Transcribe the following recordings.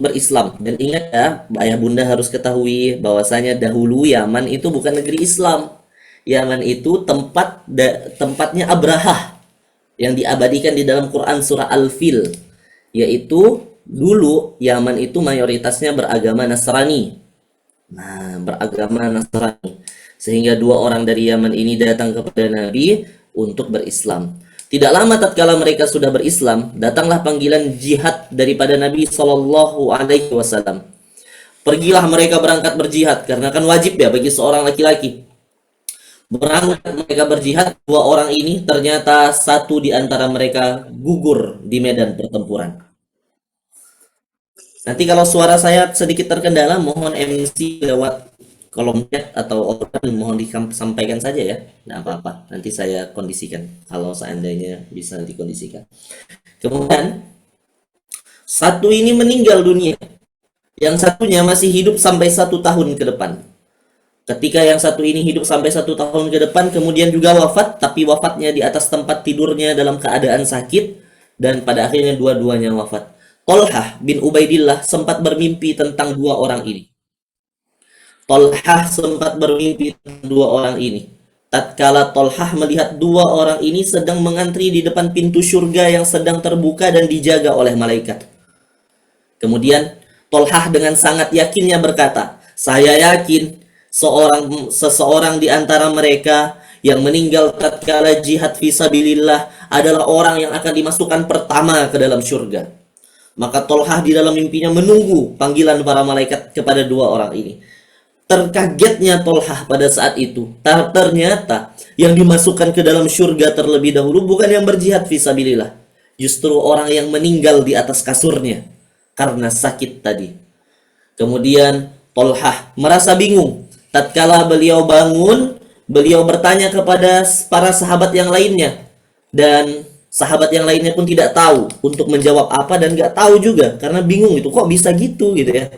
berislam. Dan ingat ya, ayah bunda harus ketahui bahwasanya dahulu Yaman itu bukan negeri Islam. Yaman itu tempatnya Abraha yang diabadikan di dalam Quran surah Al-Fil, yaitu dulu Yaman itu mayoritasnya beragama Nasrani. Nah, beragama Nasrani. Sehingga dua orang dari Yaman ini datang kepada Nabi untuk berislam. Tidak lama tatkala mereka sudah berislam, datanglah panggilan jihad daripada Nabi Shallallahu Alaihi Wasallam. Pergilah mereka berangkat berjihad karena kan wajib ya bagi seorang laki-laki. Berangkat mereka berjihad, dua orang ini ternyata satu di antara mereka gugur di medan pertempuran. Nanti kalau suara saya sedikit terkendala, mohon MC lewat kolom chat atau organ mohon disampaikan saja ya. Tidak apa-apa, nanti saya kondisikan kalau seandainya bisa dikondisikan. Kemudian satu ini meninggal dunia, yang satunya masih hidup sampai 1 tahun ke depan. Ketika yang satu ini hidup sampai 1 tahun ke depan, kemudian juga wafat, tapi wafatnya di atas tempat tidurnya dalam keadaan sakit, dan pada akhirnya dua-duanya wafat. Tolhah bin Ubaidillah sempat bermimpi tentang dua orang ini. Tolhah sempat bermimpi tentang dua orang ini. Tatkala Tolhah melihat dua orang ini sedang mengantri di depan pintu surga yang sedang terbuka dan dijaga oleh malaikat. Kemudian Tolhah dengan sangat yakinnya berkata, saya yakin seseorang di antara mereka yang meninggal tatkala jihad fisabilillah adalah orang yang akan dimasukkan pertama ke dalam surga. Maka Tolhah di dalam mimpinya menunggu panggilan para malaikat kepada dua orang ini. Terkagetnya Tolhah pada saat itu, ternyata yang dimasukkan ke dalam surga terlebih dahulu bukan yang berjihad fisabilillah, justru orang yang meninggal di atas kasurnya karena sakit tadi. Kemudian Tolhah merasa bingung. Tatkala beliau bangun, beliau bertanya kepada para sahabat yang lainnya, dan sahabat yang lainnya pun tidak tahu untuk menjawab apa, dan nggak tahu juga karena bingung itu kok bisa gitu ya.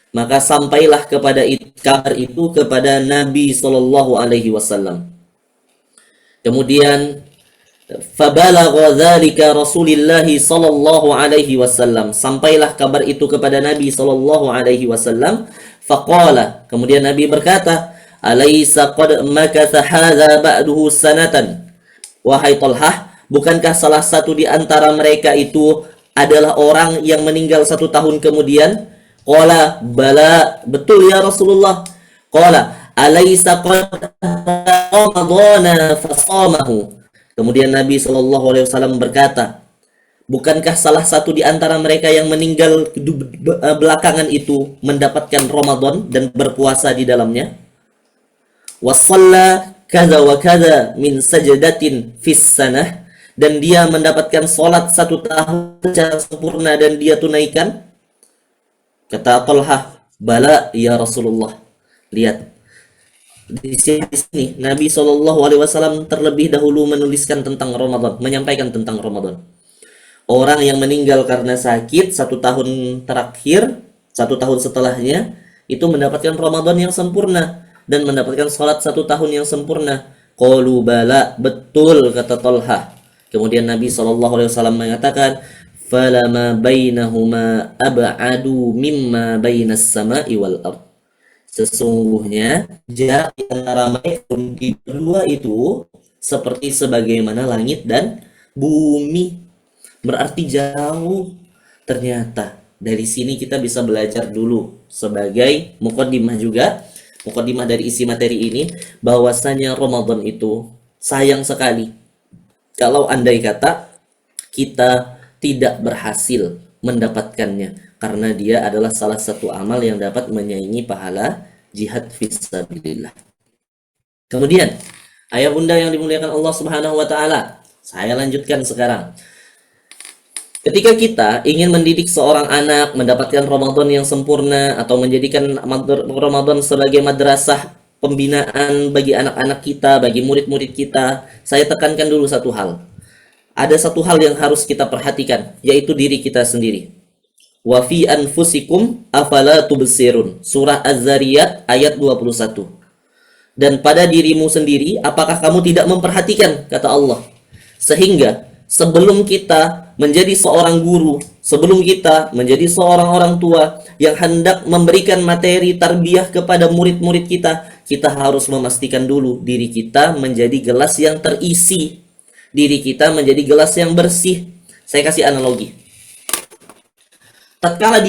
Maka sampailah kepada kabar itu kepada Nabi Shallallahu Alaihi Wasallam. Kemudian fabalagha dzalika Rasulullah sallallahu alaihi wasallam, sampailah kabar itu kepada Nabi sallallahu alaihi wasallam. Faqala, kemudian Nabi berkata, alaysa qad makatha hadza ba'duhu sanatan. Wahai Tolhah, bukankah salah satu di antara mereka itu adalah orang yang meninggal 1 tahun kemudian? Qala bala, betul ya Rasulullah. Qala alaysa qad ramadana fasamahu. Kemudian Nabi Shallallahu Alaihi Wasallam berkata, bukankah salah satu di antara mereka yang meninggal belakangan itu mendapatkan Ramadan dan berpuasa di dalamnya? Wasalla kaza wa kaza min sajdatin fis sanah, dan dia mendapatkan sholat 1 tahun secara sempurna dan dia tunaikan. Kata Tolhah, bala ya Rasulullah. Lihat, di sini Nabi Shallallahu Alaihi Wasallam terlebih dahulu menuliskan tentang Ramadan, menyampaikan tentang Ramadan. Orang yang meninggal karena sakit 1 tahun terakhir, 1 tahun setelahnya itu mendapatkan Ramadan yang sempurna dan mendapatkan sholat 1 tahun yang sempurna. Qalu bala, betul kata Tolhah. Kemudian Nabi Shallallahu Alaihi Wasallam mengatakan, falama bainahuma ab'adu mimma bainas sama'i wal ard. Sesungguhnya jarak antara mereka berdua itu seperti sebagaimana langit dan bumi. Berarti jauh. Ternyata dari sini kita bisa belajar dulu sebagai muqaddimah juga, muqaddimah dari isi materi ini, bahwasanya Ramadan itu sayang sekali kalau andai kata kita tidak berhasil mendapatkannya, karena dia adalah salah satu amal yang dapat menyaingi pahala jihad fisabilillah. Kemudian, ayah bunda yang dimuliakan Allah Subhanahu wa taala, saya lanjutkan sekarang. Ketika kita ingin mendidik seorang anak mendapatkan Ramadan yang sempurna atau menjadikan Ramadan sebagai madrasah pembinaan bagi anak-anak kita, bagi murid-murid kita, saya tekankan dulu satu hal. Ada satu hal yang harus kita perhatikan, yaitu diri kita sendiri. Wa fi anfusikum afala tubsirun. Surah Az-Zariyat ayat 21. Dan pada dirimu sendiri, apakah kamu tidak memperhatikan, kata Allah. Sehingga sebelum kita menjadi seorang guru, sebelum kita menjadi seorang orang tua yang hendak memberikan materi tarbiyah kepada murid-murid kita, kita harus memastikan dulu diri kita menjadi gelas yang terisi, diri kita menjadi gelas yang bersih. Saya kasih analogi. Tatkala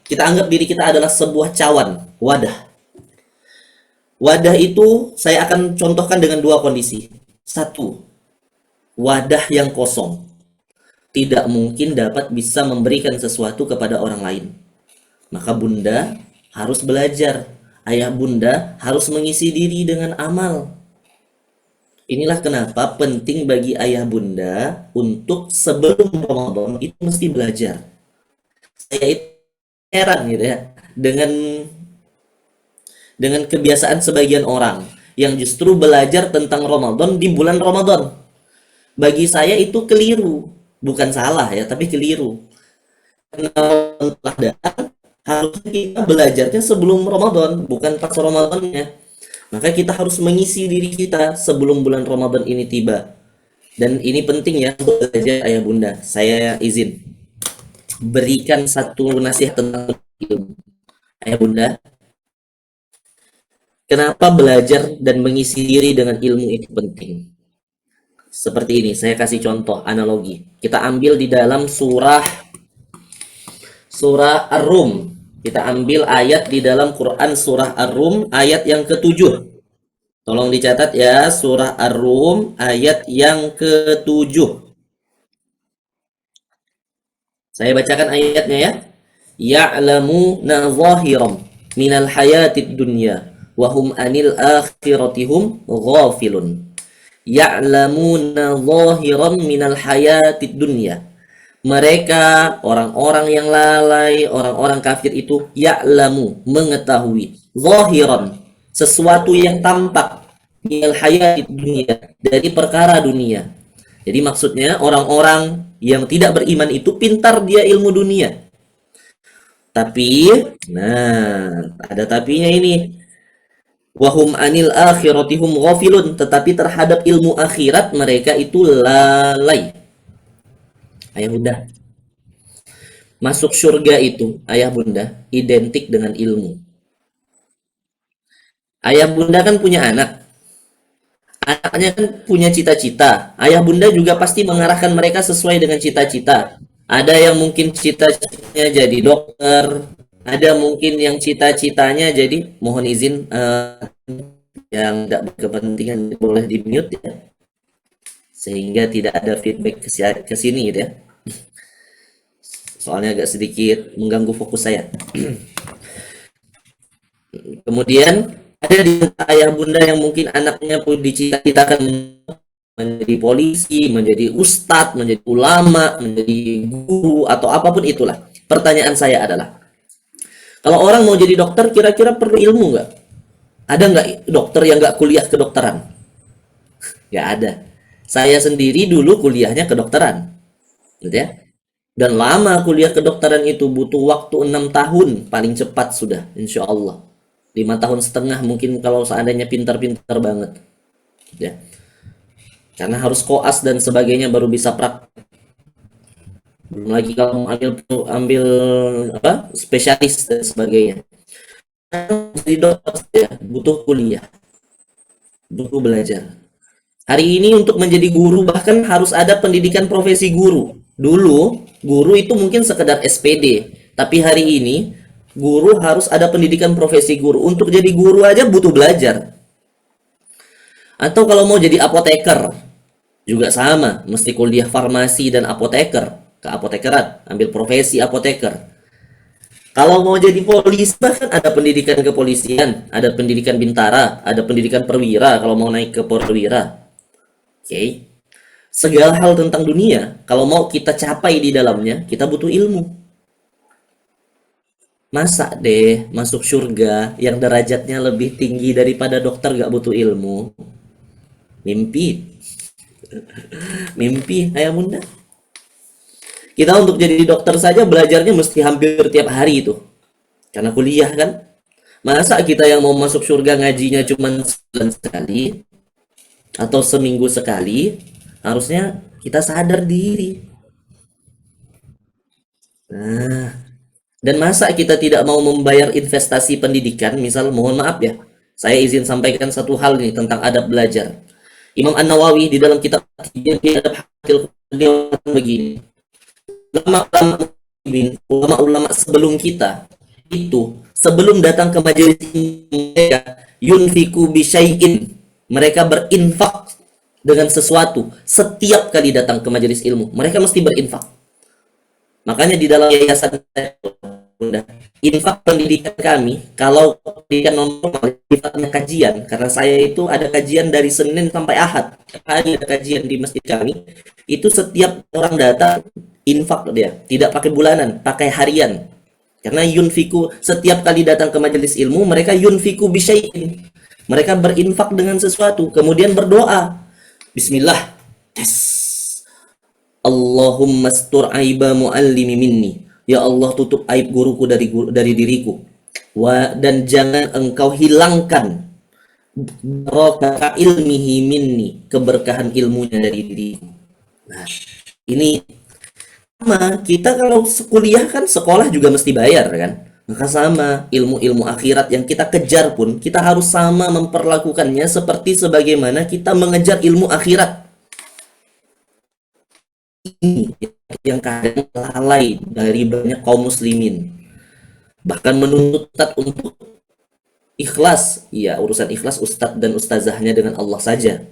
kita anggap diri kita adalah sebuah cawan, wadah. Wadah itu saya akan contohkan dengan dua kondisi. Satu, wadah yang kosong. Tidak mungkin dapat bisa memberikan sesuatu kepada orang lain. Maka bunda harus belajar. Ayah bunda harus mengisi diri dengan amal. Inilah kenapa penting bagi ayah bunda untuk sebelum Ramadan itu mesti belajar. Saya itu heran gitu ya dengan kebiasaan sebagian orang yang justru belajar tentang Ramadan di bulan Ramadan. Bagi saya itu keliru, bukan salah ya, tapi keliru. Karena telah datang, harusnya kita belajarnya sebelum Ramadan, bukan pas Ramadannya. Maka kita harus mengisi diri kita sebelum bulan Ramadan ini tiba. Dan ini penting ya untuk belajar ayah bunda. Saya izin berikan satu nasihat tentang ilmu. Ayah bunda, kenapa belajar dan mengisi diri dengan ilmu itu penting? Seperti ini, saya kasih contoh analogi. Kita ambil di dalam surah Ar-Rum. Kita ambil ayat di dalam Quran surah Ar-Rum ayat yang ke-7. Tolong dicatat ya, surah Ar-Rum ayat yang ke-7. Saya bacakan ayatnya ya. Ya'lamuna zahiran minal hayatid dunya wa hum anil akhirati hum ghafilun. Ya'lamuna zahiran minal hayatid dunya. Mereka orang-orang yang lalai, orang-orang kafir itu ya'lamu, mengetahui, zahiran, sesuatu yang tampak, minal hayatid dunya, dari perkara dunia. Jadi maksudnya orang-orang yang tidak beriman itu pintar dia ilmu dunia. Tapi, nah, ada tapinya ini. Wahum anil akhiratihum ghafilun, tetapi terhadap ilmu akhirat mereka itu lalai. Ayah bunda, masuk surga itu, ayah bunda, identik dengan ilmu. Ayah bunda kan punya anak. Anaknya kan punya cita-cita. Ayah bunda juga pasti mengarahkan mereka sesuai dengan cita-cita. Ada yang mungkin cita-citanya jadi dokter, ada mungkin yang cita-citanya jadi, mohon izin yang tidak berkepentingan boleh di mute ya, sehingga tidak ada feedback ke sini gitu ya. Soalnya agak sedikit mengganggu fokus saya. Kemudian ada di ayah bunda yang mungkin anaknya pun dicita-citakan menjadi polisi, menjadi ustadz, menjadi ulama, menjadi guru, atau apapun itulah. Pertanyaan saya adalah, kalau orang mau jadi dokter, kira-kira perlu ilmu nggak? Ada nggak dokter yang nggak kuliah kedokteran? Nggak ada. Saya sendiri dulu kuliahnya kedokteran, gitu ya. Dan lama kuliah kedokteran itu, butuh waktu 6 tahun, paling cepat sudah, insya Allah. 5 tahun setengah mungkin kalau seandainya pintar-pintar banget, gitu ya. Karena harus koas dan sebagainya baru bisa praktek. Belum lagi kalau mau ambil apa, spesialis dan sebagainya. Jadi dokter ya, butuh kuliah, butuh belajar. Hari ini untuk menjadi guru bahkan harus ada pendidikan profesi guru. Dulu guru itu mungkin sekedar SPD, tapi hari ini guru harus ada pendidikan profesi guru. Untuk jadi guru aja butuh belajar. Atau kalau mau jadi apoteker juga sama, mesti kuliah farmasi dan apoteker, keapotekeran, ambil profesi apoteker. Kalau mau jadi polisi bahkan ada pendidikan kepolisian, ada pendidikan bintara, ada pendidikan perwira kalau mau naik ke perwira. Oke. Segala hal tentang dunia, kalau mau kita capai di dalamnya, kita butuh ilmu. Masa deh masuk surga yang derajatnya lebih tinggi daripada dokter gak butuh ilmu? Mimpi. Mimpi, ayah bunda. Kita untuk jadi dokter saja belajarnya mesti hampir tiap hari itu. Karena kuliah kan. Masa kita yang mau masuk surga ngajinya cuma sebulan sekali atau seminggu sekali? Harusnya Kita sadar diri. Nah, dan masa kita tidak mau membayar investasi pendidikan? Misal, mohon maaf ya, saya izin sampaikan satu hal nih tentang adab belajar. Imam An-Nawawi di dalam kitab Adab Hakil begini, ulama-ulama sebelum kita itu sebelum datang ke majelis mereka yunfiku bisyai'in, mereka berinfak dengan sesuatu. Setiap kali datang ke majelis ilmu mereka mesti berinfak. Makanya di dalam yayasan infak pendidikan kami, kalau pendidikan normal sifatnya kajian, karena saya itu ada kajian dari Senin sampai Ahad, hari ada kajian di masjid kami, itu setiap orang datang infak dia, tidak pakai bulanan, pakai harian. Karena yunfiku, setiap kali datang ke majelis ilmu mereka yunfiku bisyai'in, mereka berinfak dengan sesuatu, kemudian berdoa, Bismillah, tes, Allahumma astur aiba muallimi minni, ya Allah tutup aib guruku dari diriku, dan jangan engkau hilangkan barokah ilmihi minni, keberkahan ilmunya dari diriku. Nah, ini sama, kita kalau kuliah kan sekolah juga mesti bayar kan, maka sama ilmu-ilmu akhirat yang kita kejar pun kita harus sama memperlakukannya seperti sebagaimana kita mengejar ilmu akhirat. Ini yang kadang lalai dari banyak kaum muslimin, bahkan menuntut untuk ikhlas. Ya, urusan ikhlas ustadz dan ustazahnya dengan Allah saja.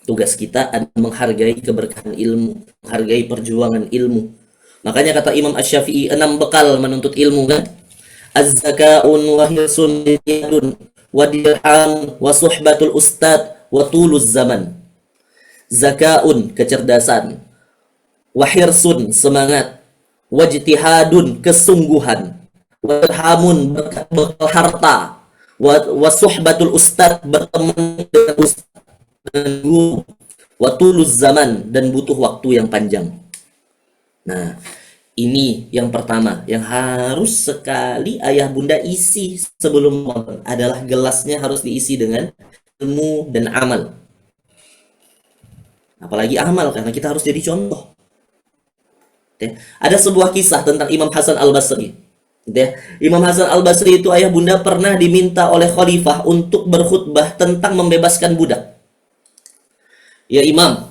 Tugas kita adalah menghargai keberkahan ilmu, menghargai perjuangan ilmu. Makanya kata Imam Asy-Syafi'i, 6 bekal menuntut ilmu kan? Az-zaka'un wa hirsun wa dirham wa suhbatul ustad wa tuluz zaman. Zaka'un, kecerdasan, wahirsun, semangat, wajtihadun, kesungguhan, warhamun, bekal harta, wasuhbatul ustad, berteman dengan ustad, dengan guru, watuluz zaman, dan butuh waktu yang panjang. Nah, ini yang pertama yang harus sekali ayah bunda isi sebelum Ramadan, adalah gelasnya harus diisi dengan ilmu dan amal. Apalagi amal, karena kita harus jadi contoh. Ada sebuah kisah tentang Imam Hasan Al-Basri. Imam Hasan Al-Basri itu ayah bunda pernah diminta oleh khalifah untuk berkhutbah tentang membebaskan budak. Ya Imam,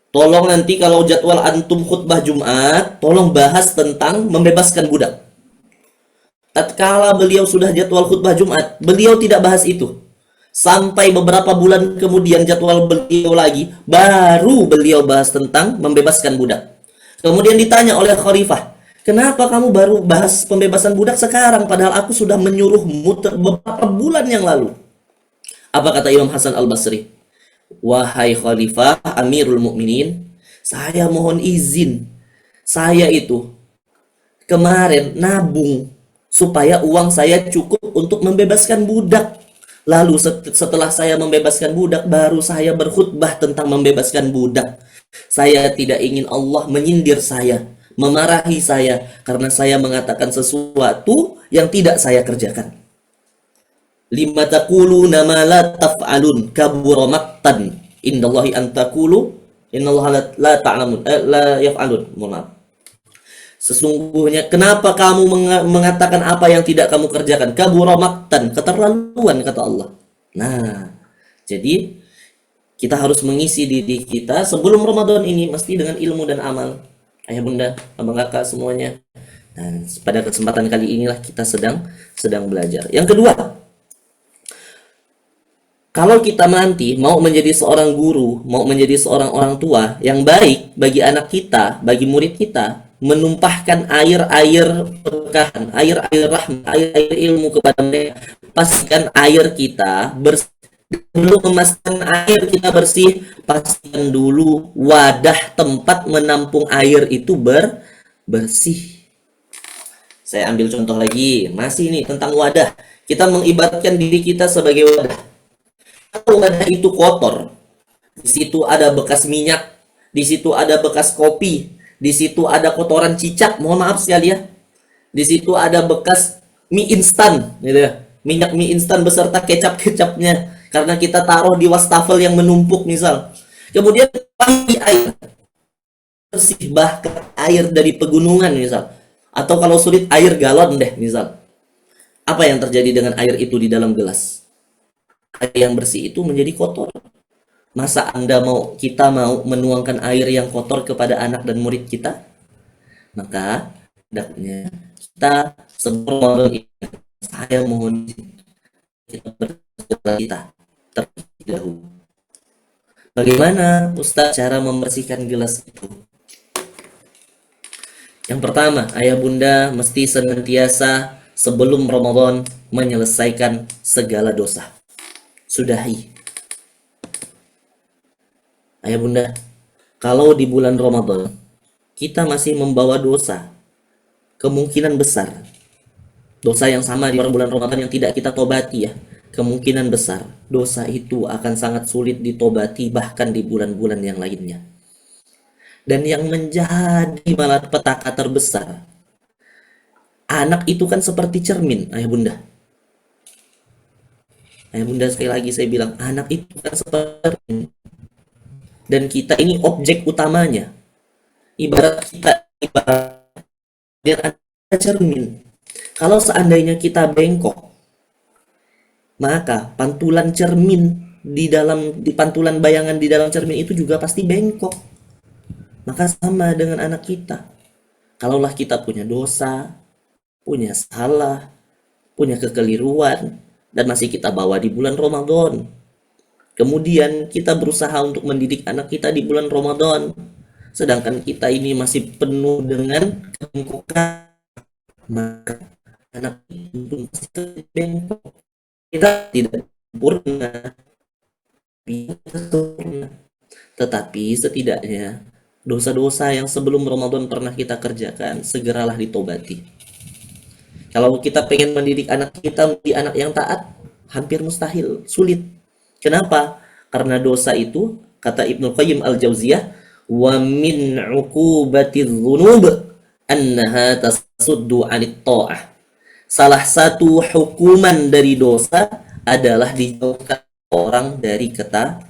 tolong nanti kalau jadwal antum khutbah Jumat, tolong bahas tentang membebaskan budak. Tatkala beliau sudah jadwal khutbah Jumat, beliau tidak bahas itu. Sampai beberapa bulan kemudian jadwal beliau lagi, baru beliau bahas tentang membebaskan budak. Kemudian ditanya oleh khalifah, kenapa kamu baru bahas pembebasan budak sekarang, padahal aku sudah menyuruhmu beberapa bulan yang lalu? Apa kata Imam Hasan Al-Basri? Wahai khalifah Amirul Mukminin, saya mohon izin, saya itu kemarin nabung supaya uang saya cukup untuk membebaskan budak. Lalu setelah saya membebaskan budak, baru saya berkhutbah tentang membebaskan budak. Saya tidak ingin Allah menyindir saya, memarahi saya, karena saya mengatakan sesuatu yang tidak saya kerjakan. Lima taquluna ma la taf'alun, kabura maqtan indallahi an taqulu innallaha la ta'lamun la yaf'alun. Mohon maaf. Sesungguhnya kenapa kamu mengatakan apa yang tidak kamu kerjakan? Kabura maqtan, keterlaluan kata Allah. Nah, jadi kita harus mengisi diri kita sebelum Ramadan ini mesti dengan ilmu dan amal. Ayah bunda, abang kakak semuanya. Dan pada kesempatan kali inilah kita sedang belajar. Yang kedua, kalau kita nanti mau menjadi seorang guru, mau menjadi seorang orang tua yang baik bagi anak kita, bagi murid kita, menumpahkan air-air berkahan, air-air rahmat, air-air ilmu kepada mereka. Pastikan air kita bersih. Belum memastikan air kita bersih, pastikan dulu wadah tempat menampung air itu bersih. Saya ambil contoh lagi, masih nih tentang wadah. Kita mengibaratkan diri kita sebagai wadah. Kalau wadah itu kotor, di situ ada bekas minyak, di situ ada bekas kopi, di situ ada kotoran cicak, mohon maaf sekali ya. Di situ ada bekas mie instan, gitu ya. Minyak mie instan beserta kecap-kecapnya, karena kita taruh di wastafel yang menumpuk misal. Kemudian pasti air. bersih, bahkan air dari pegunungan misal, atau kalau sulit air galon deh misal, apa yang terjadi dengan air itu di dalam gelas? Air yang bersih itu menjadi kotor. Masa kita mau menuangkan air yang kotor kepada anak dan murid kita? Maka hendaknya kita sebelum Ramadan ini, saya mohon kita berdoa kita terlebih dahulu. Bagaimana Ustaz cara membersihkan gelas itu? Yang pertama, ayah bunda mesti senantiasa sebelum Ramadan menyelesaikan segala dosa. Sudahi. Ayah bunda, kalau di bulan Ramadan kita masih membawa dosa, kemungkinan besar dosa yang sama di bulan Ramadan yang tidak kita tobati ya, kemungkinan besar dosa itu akan sangat sulit ditobati bahkan di bulan-bulan yang lainnya. Dan yang menjadi malapetaka terbesar, anak itu kan seperti cermin, ayah bunda. Ayah bunda, sekali lagi saya bilang, anak itu kan seperti, dan kita ini objek utamanya. Ibarat dia ada cermin. Kalau seandainya kita bengkok, maka pantulan cermin di pantulan bayangan di dalam cermin itu juga pasti bengkok. Maka sama dengan anak kita. Kalaulah kita punya dosa, punya salah, punya kekeliruan, dan masih kita bawa di bulan Ramadan. Kemudian kita berusaha untuk mendidik anak kita di bulan Ramadan, sedangkan kita ini masih penuh dengan kebengkokan, maka anak itu pasti bengkok. Kita tidak sempurna, tetapi setidaknya dosa-dosa yang sebelum Ramadan pernah kita kerjakan segeralah ditobati. Kalau kita pengen mendidik anak kita menjadi anak yang taat, hampir mustahil, sulit. Kenapa? Karena dosa itu, kata Ibnu Qayyim Al-Jauziyah, wa min uqubatiz dzunub annaha tasuddu 'anit tha'ah. Salah satu hukuman dari dosa adalah dijauhkan orang dari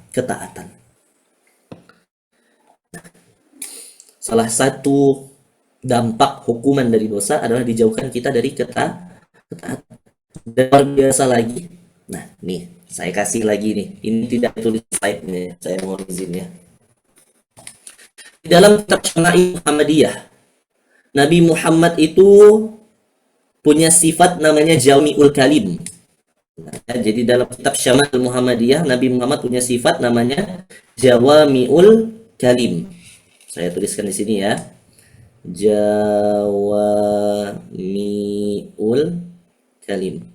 ketaatan. Salah satu dampak hukuman dari dosa adalah dijauhkan kita dari ketaatan. Dan luar biasa lagi. Nah, nih, saya kasih lagi nih. Ini tidak tulis slide-nya, saya mohon izin ya. Di dalam kitab Syama'il Muhammadiyah, Nabi Muhammad itu punya sifat namanya Jami'ul Kalim. Nah, jadi dalam kitab Syama'il Muhammadiyah, Nabi Muhammad punya sifat namanya Jawami'ul Kalim. Saya tuliskan di sini ya. Jawami'ul Kalim.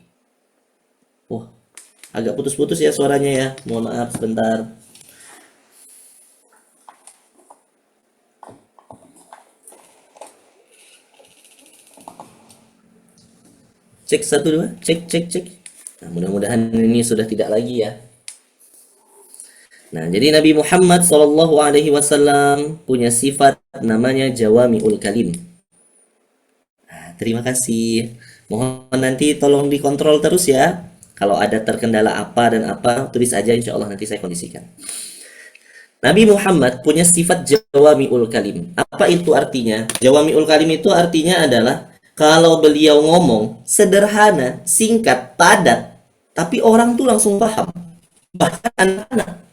Oh, agak putus-putus ya suaranya ya. Mohon maaf sebentar. Cek 1 2, cek. Nah, mudah-mudahan ini sudah tidak lagi ya. Nah, jadi Nabi Muhammad SAW punya sifat namanya Jawami'ul Kalim. Nah, terima kasih. Mohon nanti tolong dikontrol terus ya. Kalau ada terkendala apa dan apa, tulis aja, insya Allah nanti saya kondisikan. Nabi Muhammad punya sifat Jawami'ul Kalim. Apa itu artinya? Jawami'ul Kalim itu artinya adalah kalau beliau ngomong sederhana, singkat, padat, tapi orang tuh langsung paham. Bahkan anak-anak.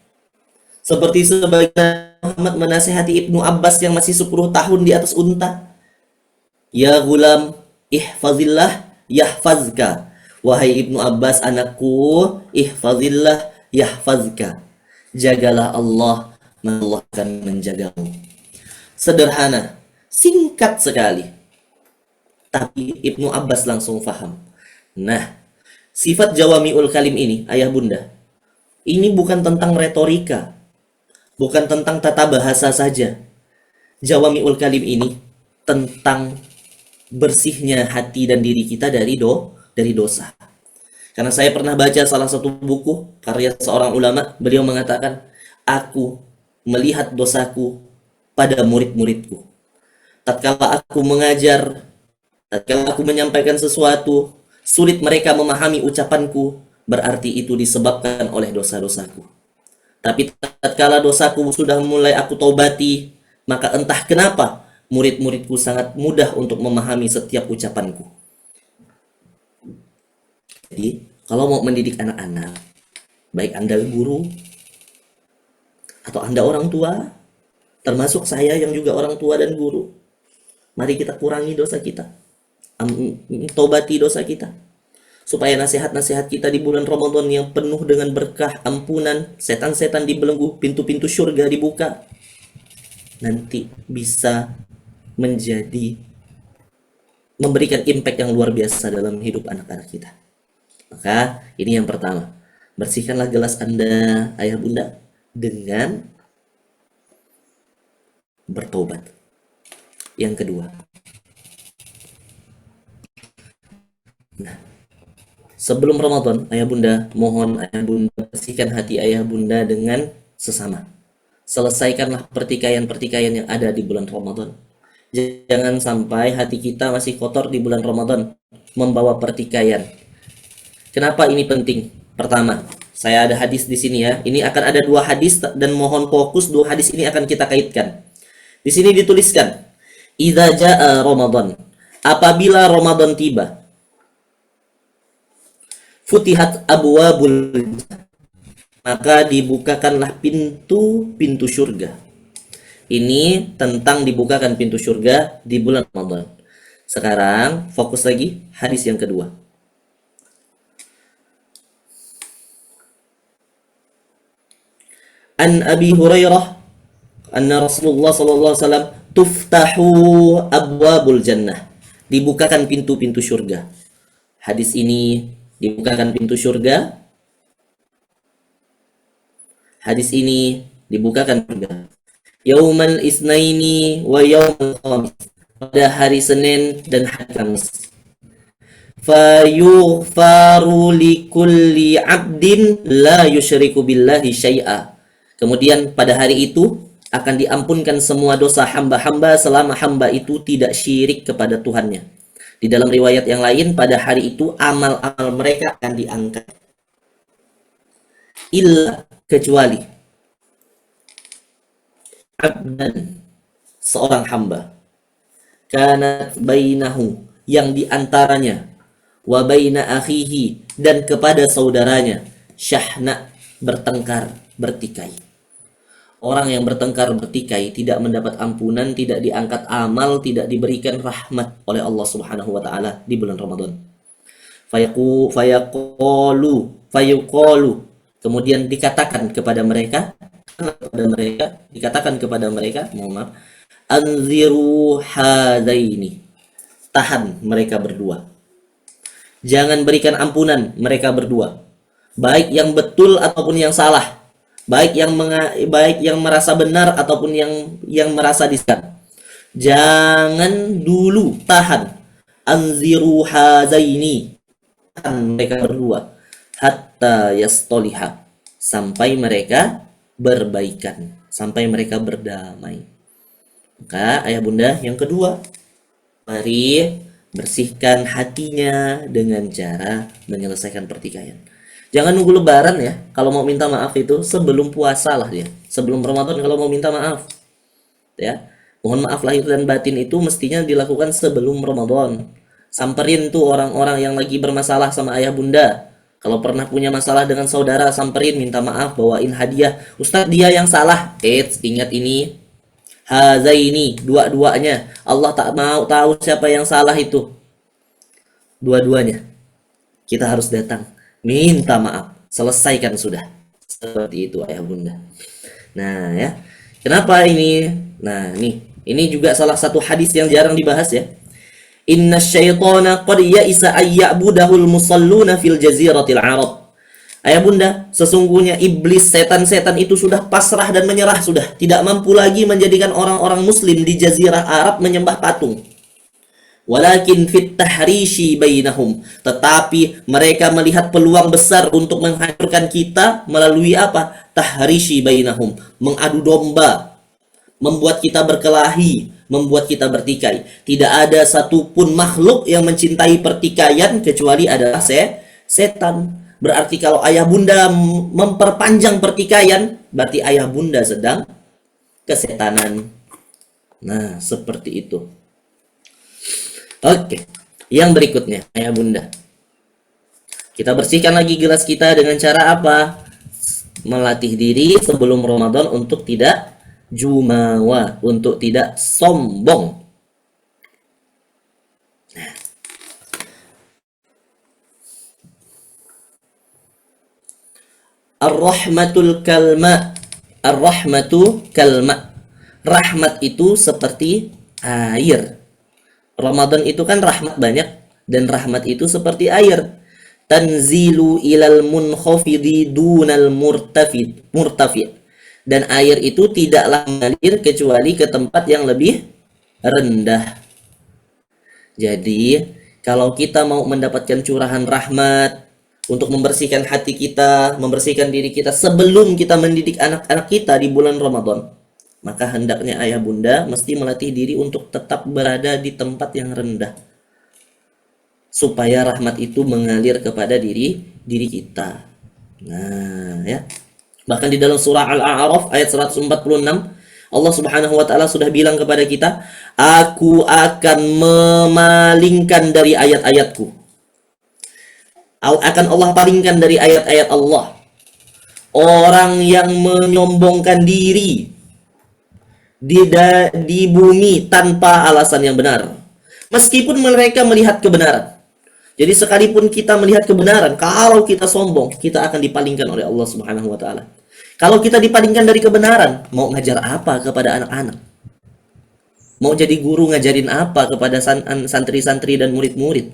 Seperti sebagian Muhammad menasihati Ibnu Abbas yang masih 10 tahun di atas unta. Ya gulam, ihfazillah, yahfazka. Wahai Ibnu Abbas anakku, ihfazillah, yahfazka. Jagalah Allah, Allah akan menjagamu. Sederhana, singkat sekali. Tapi Ibnu Abbas langsung paham. Nah, sifat Jawami'ul Kalim ini, ayah bunda, ini bukan tentang retorika, bukan tentang tata bahasa saja. Jawami'ul Kalim ini tentang bersihnya hati dan diri kita dari dosa. Karena saya pernah baca salah satu buku karya seorang ulama, beliau mengatakan, aku melihat dosaku pada murid-muridku. Tatkala aku mengajar, tatkala aku menyampaikan sesuatu, sulit mereka memahami ucapanku, berarti itu disebabkan oleh dosa-dosaku. Tapi tatkala dosaku sudah mulai aku tobati, Maka entah kenapa murid-muridku sangat mudah untuk memahami setiap ucapanku. Jadi, kalau mau mendidik anak-anak, baik Anda guru atau Anda orang tua, termasuk saya yang juga orang tua dan guru, mari kita kurangi dosa kita, tobati dosa kita, supaya nasihat-nasihat kita di bulan Ramadan yang penuh dengan berkah, ampunan, setan-setan dibelenggu, pintu-pintu surga dibuka, nanti bisa memberikan impact yang luar biasa dalam hidup anak-anak kita. Maka ini yang pertama, bersihkanlah gelas Anda, ayah bunda, dengan bertobat. Yang kedua, nah, sebelum Ramadan, ayah bunda, mohon ayah bunda bersihkan hati ayah bunda dengan sesama. Selesaikanlah pertikaian-pertikaian yang ada di bulan Ramadan. Jangan sampai hati kita masih kotor di bulan Ramadan, membawa pertikaian. Kenapa ini penting? Pertama, saya ada hadis di sini ya. Ini akan ada 2 hadis dan mohon fokus 2 hadis ini akan kita kaitkan. Di sini dituliskan, "Idza jaa Ramadan." Apabila Ramadan tiba, futihat abwabul, maka dibukakanlah pintu-pintu surga. Ini tentang dibukakan pintu surga di bulan Ramadan. Sekarang fokus lagi hadis yang kedua. An Abi Hurairah anna Rasulullah sallallahu alaihi wasallam tuftahu abwabul jannah. Dibukakan pintu-pintu surga. Hadis ini dibukakan pintu surga. Hadis ini dibukakan surga. Yaumal isnaini wa yaumal khamis. Pada hari Senin dan hari Kamis. Fayughfaru likulli 'abdin la yusyriku billahi syai'a. Kemudian pada hari itu akan diampunkan semua dosa hamba-hamba selama hamba itu tidak syirik kepada Tuhannya. Di dalam riwayat yang lain, pada hari itu amal-amal mereka akan diangkat. Illa, kecuali abdan, seorang hamba, kanat bainahu, yang diantaranya, wa baina akhihi, dan kepada saudaranya, syahna, bertengkar, bertikai. Orang yang bertengkar bertikai tidak mendapat ampunan, tidak diangkat amal, tidak diberikan rahmat oleh Allah Subhanahu wa taala di bulan Ramadan. Fayuqalu, kemudian dikatakan kepada mereka, mohon maaf, anziru hadaini, tahan mereka berdua. Jangan berikan ampunan mereka berdua, baik yang betul ataupun yang salah. Baik yang merasa benar ataupun yang merasa disalah. Jangan dulu, tahan. Anziru hazaini, tahan mereka berdua, hatta yastoliha, sampai mereka berbaikan, sampai mereka berdamai. Maka ayah bunda yang kedua, mari bersihkan hatinya dengan cara menyelesaikan pertikaian. Jangan nunggu lebaran ya. Kalau mau minta maaf itu sebelum puasa lah dia. Sebelum Ramadan kalau mau minta maaf. Ya. Mohon maaf lahir dan batin itu mestinya dilakukan sebelum Ramadan. Samperin tuh orang-orang yang lagi bermasalah sama ayah bunda. Kalau pernah punya masalah dengan saudara, samperin, minta maaf, bawain hadiah. Ustadz, dia yang salah. Ingat ini. Hazaini, dua-duanya. Allah tak mau tahu siapa yang salah itu. Dua-duanya. Kita harus datang, minta maaf, selesaikan sudah. Seperti itu ayah bunda. Nah ya, kenapa ini? Nah ini juga salah satu hadis yang jarang dibahas ya. Inna syaitana qad ya'isa ayya'budahul musalluna fil jaziratil Arab. Ayah bunda, sesungguhnya iblis, setan-setan itu sudah pasrah dan menyerah sudah. Tidak mampu lagi menjadikan orang-orang muslim di jazirah Arab menyembah patung. Walakin fit tahrishi bainahum, tetapi mereka melihat peluang besar untuk menghancurkan kita melalui apa? Tahrishi bainahum, mengadu domba, membuat kita berkelahi, membuat kita bertikai. Tidak ada satupun makhluk yang mencintai pertikaian kecuali adalah setan. Berarti kalau ayah bunda memperpanjang pertikaian, berarti ayah bunda sedang kesetanan. Nah, seperti itu. Oke, yang berikutnya, ayah bunda. Kita bersihkan lagi gelas kita dengan cara apa? Melatih diri sebelum Ramadan untuk tidak jumawa, untuk tidak sombong. Ar-rahmatul kalma. Ar-rahmatu kalma. Rahmat itu seperti air. Ramadan itu kan rahmat banyak, dan rahmat itu seperti air. Tanzilu ilal munkhafidi dunal murtafi. Dan air itu tidaklah mengalir kecuali ke tempat yang lebih rendah. Jadi, kalau kita mau mendapatkan curahan rahmat untuk membersihkan hati kita, membersihkan diri kita sebelum kita mendidik anak-anak kita di bulan Ramadan, maka hendaknya ayah bunda mesti melatih diri untuk tetap berada di tempat yang rendah, supaya rahmat itu mengalir kepada diri kita. Nah, ya. Bahkan di dalam surah Al-A'raf ayat 146, Allah Subhanahu wa taala sudah bilang kepada kita, "Aku akan memalingkan dari ayat-ayatku." Akan Allah palingkan dari ayat-ayat Allah orang yang menyombongkan diri di bumi tanpa alasan yang benar, meskipun mereka melihat kebenaran. Jadi sekalipun kita melihat kebenaran, kalau kita sombong, kita akan dipalingkan oleh Allah Subhanahu wa taala. Kalau kita dipalingkan dari kebenaran, mau ngajar apa kepada anak-anak? Mau jadi guru ngajarin apa kepada santri-santri dan murid-murid?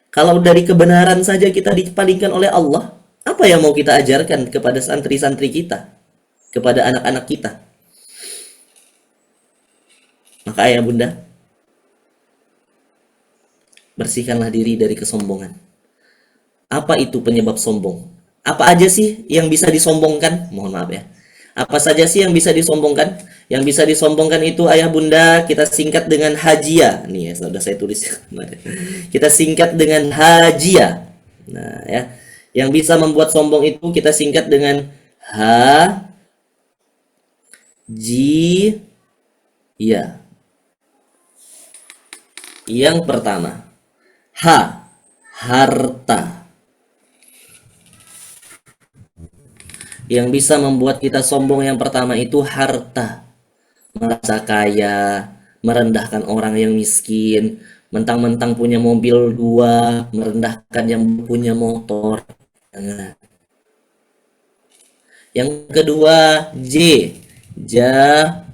Kalau dari kebenaran saja kita dipalingkan oleh Allah, apa yang mau kita ajarkan kepada santri-santri kita, kepada anak-anak kita? Maka ayah bunda, bersihkanlah diri dari kesombongan. Apa itu penyebab sombong? Apa aja sih yang bisa disombongkan? Mohon maaf ya. Apa saja sih yang bisa disombongkan? Yang bisa disombongkan itu ayah bunda kita singkat dengan hajia. Nih ya, sudah saya tulis. Kita singkat dengan hajia. Nah ya, yang bisa membuat sombong itu kita singkat dengan ya. Yang pertama, harta. Yang bisa membuat kita sombong yang pertama itu harta. Merasa kaya, merendahkan orang yang miskin, mentang-mentang punya mobil 2, merendahkan yang punya motor. Jangan. Yang kedua, jabatan.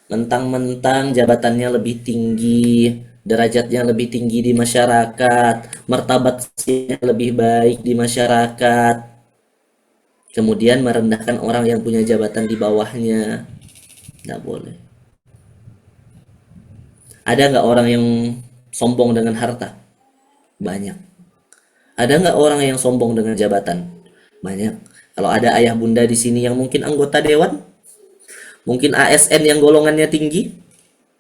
Mentang-mentang jabatannya lebih tinggi, derajatnya lebih tinggi di masyarakat, martabatnya lebih baik di masyarakat, kemudian merendahkan orang yang punya jabatan di bawahnya. Nggak boleh. Ada nggak orang yang sombong dengan harta? Banyak. Ada nggak orang yang sombong dengan jabatan? Banyak. Kalau ada ayah bunda di sini yang mungkin anggota dewan, mungkin ASN yang golongannya tinggi,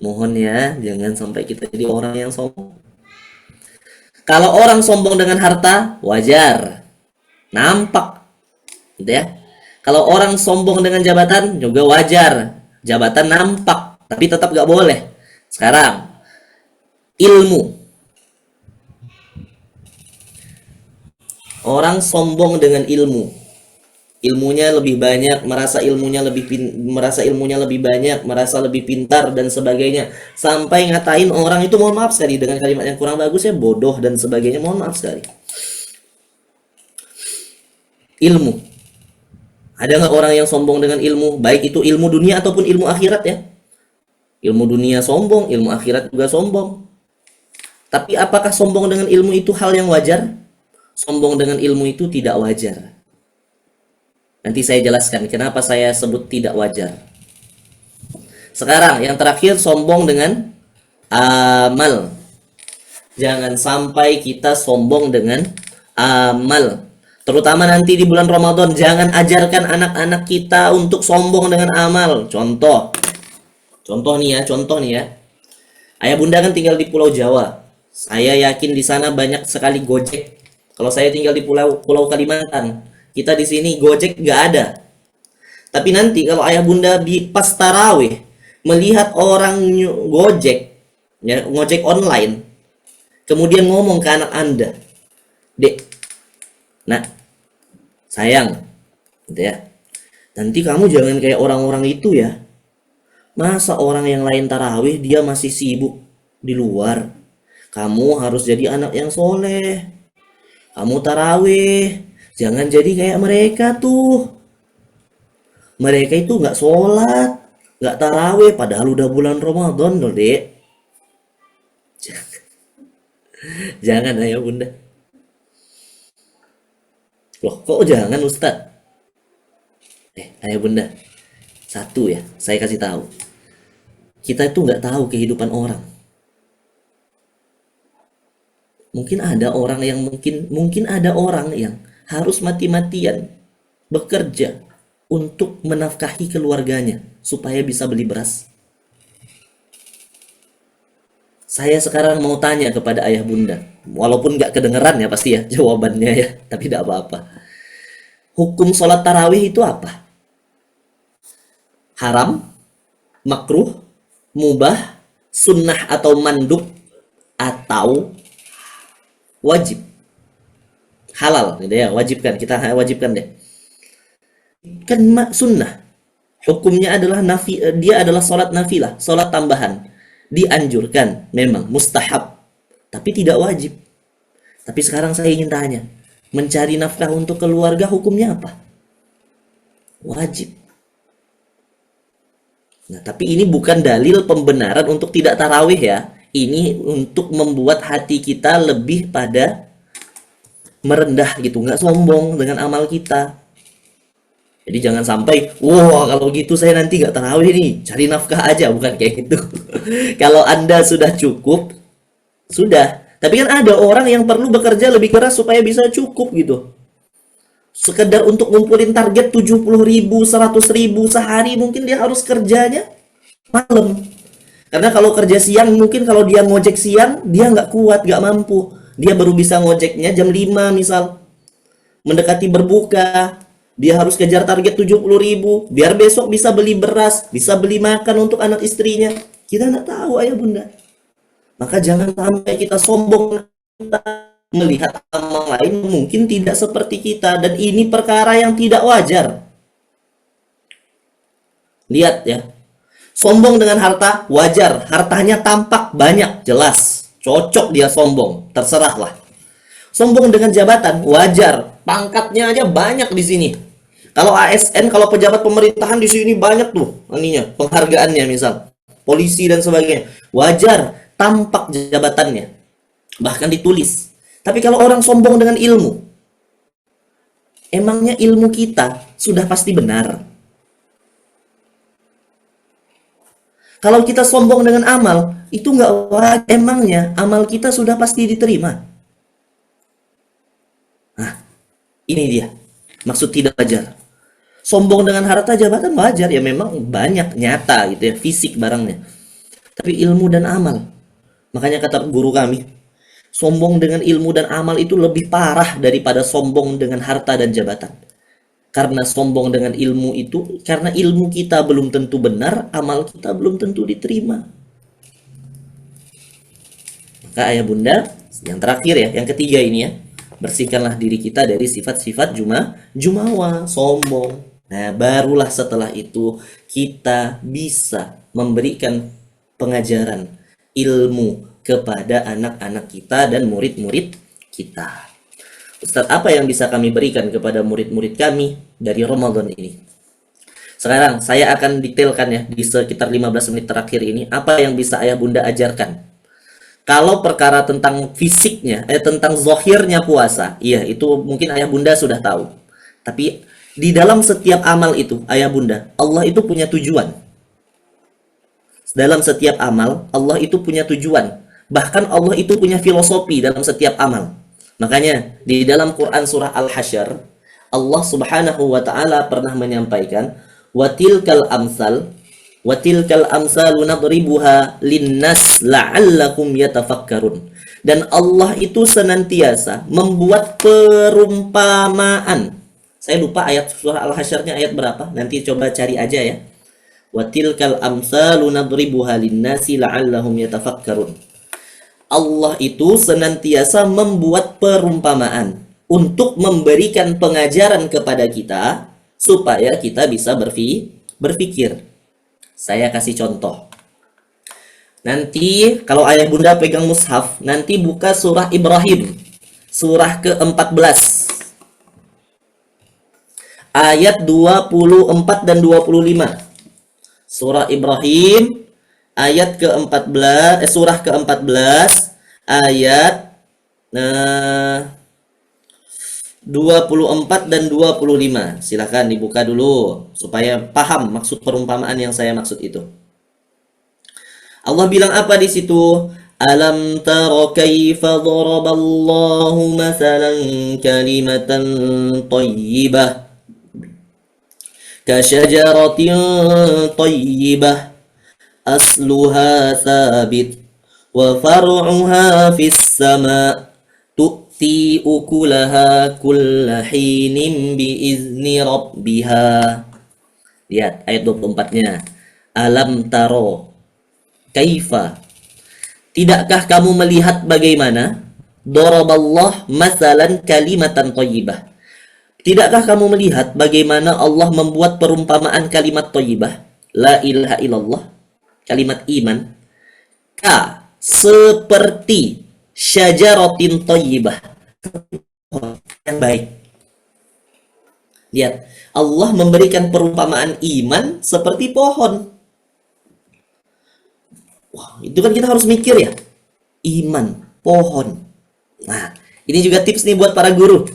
mohon ya, jangan sampai kita jadi orang yang sombong. Kalau orang sombong dengan harta, wajar, nampak, gitu ya. Kalau orang sombong dengan jabatan, juga wajar, jabatan nampak, tapi tetap gak boleh. Sekarang, ilmu. Orang sombong dengan ilmu. Ilmunya lebih banyak, merasa ilmunya lebih banyak, merasa lebih pintar dan sebagainya, sampai ngatain orang itu, mohon maaf sekali dengan kalimat yang kurang bagus ya, bodoh dan sebagainya, mohon maaf sekali. Ilmu. Ada nggak orang yang sombong dengan ilmu, baik itu ilmu dunia ataupun ilmu akhirat ya? Ilmu dunia sombong, ilmu akhirat juga sombong. Tapi apakah sombong dengan ilmu itu hal yang wajar? Sombong dengan ilmu itu tidak wajar. Nanti saya jelaskan kenapa saya sebut tidak wajar. Sekarang yang terakhir, sombong dengan amal. Jangan sampai kita sombong dengan amal. Terutama nanti di bulan Ramadan, jangan ajarkan anak-anak kita untuk sombong dengan amal. Contoh nih ya. Ayah bunda kan tinggal di Pulau Jawa. Saya yakin di sana banyak sekali Gojek. Kalau saya tinggal di Pulau Kalimantan, kita di sini Gojek nggak ada. Tapi nanti kalau ayah bunda di pas tarawih melihat orang gojek, ya, ngojek online, kemudian ngomong ke anak anda, dek, nak, sayang, gitu ya, nanti kamu jangan kayak orang-orang itu ya. Masa orang yang lain tarawih dia masih sibuk di luar. Kamu harus jadi anak yang soleh. Kamu tarawih, jangan jadi kayak mereka tuh. Mereka itu nggak sholat, nggak tarawih, padahal udah bulan Ramadan loh, dek. Jangan ayah bunda. Loh, kok jangan Ustadz? Ayah bunda, satu ya, saya kasih tahu. Kita itu nggak tahu kehidupan orang. Mungkin ada orang yang mungkin ada orang yang harus mati-matian bekerja untuk menafkahi keluarganya supaya bisa beli beras. Saya sekarang mau tanya kepada ayah bunda, walaupun nggak kedengeran ya pasti ya jawabannya ya, tapi tidak apa-apa. Hukum sholat tarawih itu apa? Haram, makruh, mubah, sunnah atau mandub, atau wajib? Halal gitu ya, wajibkan, kita wajibkan deh. Kan sunnah. Hukumnya adalah dia adalah sholat nafilah, sholat tambahan. Dianjurkan, memang mustahab, tapi tidak wajib. Tapi sekarang saya ingin tanya, mencari nafkah untuk keluarga hukumnya apa? Wajib. Nah, tapi ini bukan dalil pembenaran untuk tidak tarawih ya. Ini untuk membuat hati kita lebih pada merendah gitu, nggak sombong dengan amal kita. Jadi jangan sampai, wah kalau gitu saya nanti nggak tarawih nih, cari nafkah aja, bukan kayak gitu. Kalau Anda sudah cukup, sudah. Tapi kan ada orang yang perlu bekerja lebih keras supaya bisa cukup gitu. Sekedar untuk ngumpulin target 70.000, 100.000 sehari, mungkin dia harus kerjanya malam. Karena kalau kerja siang, mungkin kalau dia ngojek siang, dia nggak kuat, nggak mampu. Dia baru bisa ngojeknya jam 5 misal. Mendekati berbuka, dia harus kejar target 70.000, biar besok bisa beli beras, bisa beli makan untuk anak istrinya. Kita nggak tahu ayah bunda. Maka jangan sampai kita sombong melihat orang lain mungkin tidak seperti kita, dan ini perkara yang tidak wajar. Lihat ya, sombong dengan harta wajar, hartanya tampak banyak, jelas, cocok dia sombong, terserahlah. Sombong dengan jabatan wajar, pangkatnya aja banyak di sini. Kalau ASN, kalau pejabat pemerintahan di sini banyak tuh, ininya penghargaannya misal, polisi dan sebagainya, wajar, tampak jabatannya, bahkan ditulis. Tapi kalau orang sombong dengan ilmu, emangnya ilmu kita sudah pasti benar? Kalau kita sombong dengan amal, itu nggak wajar. Emangnya amal kita sudah pasti diterima? Nah, ini dia maksud tidak wajar. Sombong dengan harta jabatan wajar ya, memang banyak nyata gitu ya, fisik barangnya. Tapi ilmu dan amal, makanya kata guru kami, sombong dengan ilmu dan amal itu lebih parah daripada sombong dengan harta dan jabatan. Karena sombong dengan ilmu itu, karena ilmu kita belum tentu benar, amal kita belum tentu diterima. Maka ayah bunda, yang terakhir ya, yang ketiga ini ya, bersihkanlah diri kita dari sifat-sifat jumawa, sombong. Nah, barulah setelah itu kita bisa memberikan pengajaran ilmu kepada anak-anak kita dan murid-murid kita. Ustadz, apa yang bisa kami berikan kepada murid-murid kami dari Ramadan ini? Sekarang saya akan detailkan ya di sekitar 15 menit terakhir ini, apa yang bisa ayah bunda ajarkan. Kalau perkara tentang fisiknya, tentang zohirnya puasa, iya itu mungkin ayah bunda sudah tahu. Tapi di dalam setiap amal itu, ayah bunda, Allah itu punya tujuan. Dalam setiap amal, Allah itu punya tujuan. Bahkan Allah itu punya filosofi dalam setiap amal. Makanya di dalam Quran surah Al-Hasyr, Allah Subhanahu wa taala pernah menyampaikan, "Wa tilkal amsalu nadribuha linnas la'allakum yatafakkarun." Dan Allah itu senantiasa membuat perumpamaan Saya lupa ayat surah Al-Hasyr-nya ayat berapa. Nanti coba cari aja ya. Wa tilkal amsalu nadribuha linnasi la'allahum yatafakkarun. Allah itu senantiasa membuat perumpamaan untuk memberikan pengajaran kepada kita supaya kita bisa berpikir. Saya kasih contoh. Nanti kalau ayah bunda pegang mushaf, nanti buka surah Ibrahim, surah ke-14, ayat 24 dan 25. Surah Ibrahim, ayat ke-14, surah ke-14, ayat 24 dan 25. Silakan dibuka dulu supaya paham maksud perumpamaan yang saya maksud itu. Allah bilang apa di situ? Alam tara kaifa daraballahu mathalan kalimatan thayyibah kasyajaratin thayyibah asluha thabit wa far'uha fis sama' tu'ti ukulaha kulla hinin biizni rabbiha. Lihat ayat 24-nya. Alam taro kaifa, tidakkah kamu melihat bagaimana daraballah masalan kalimatan thayyibah, tidakkah kamu melihat bagaimana Allah membuat perumpamaan kalimat thayyibah, la ilaha illallah, kalimat iman, ka seperti syajaratin thayyibah, yang baik. Lihat, Allah memberikan perumpamaan iman seperti pohon. Wah, itu kan kita harus mikir ya. Iman, pohon. Nah, ini juga tips nih buat para guru.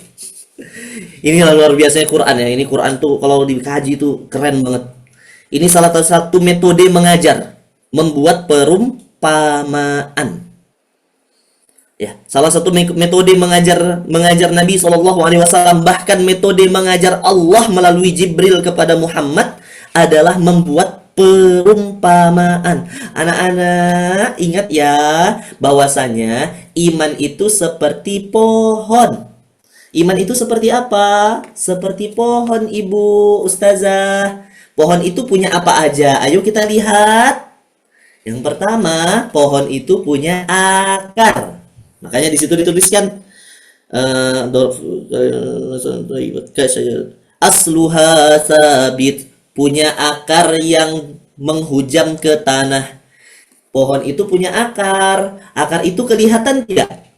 Ini luar biasanya Quran ya. Ini Quran tuh kalau dikaji tuh keren banget. Ini salah satu metode mengajar, membuat perumpamaan. Ya, salah satu metode mengajar Nabi SAW, bahkan metode mengajar Allah melalui Jibril kepada Muhammad adalah membuat perumpamaan. Anak-anak ingat ya, bahwasanya iman itu seperti pohon. Iman itu seperti apa? Seperti pohon, Ibu Ustazah. Pohon itu punya apa aja? Ayo kita lihat. Yang pertama, pohon itu punya akar. Makanya di situ dituliskan asluha sabit, punya akar yang menghujam ke tanah. Pohon itu punya akar. Akar itu kelihatan tidak?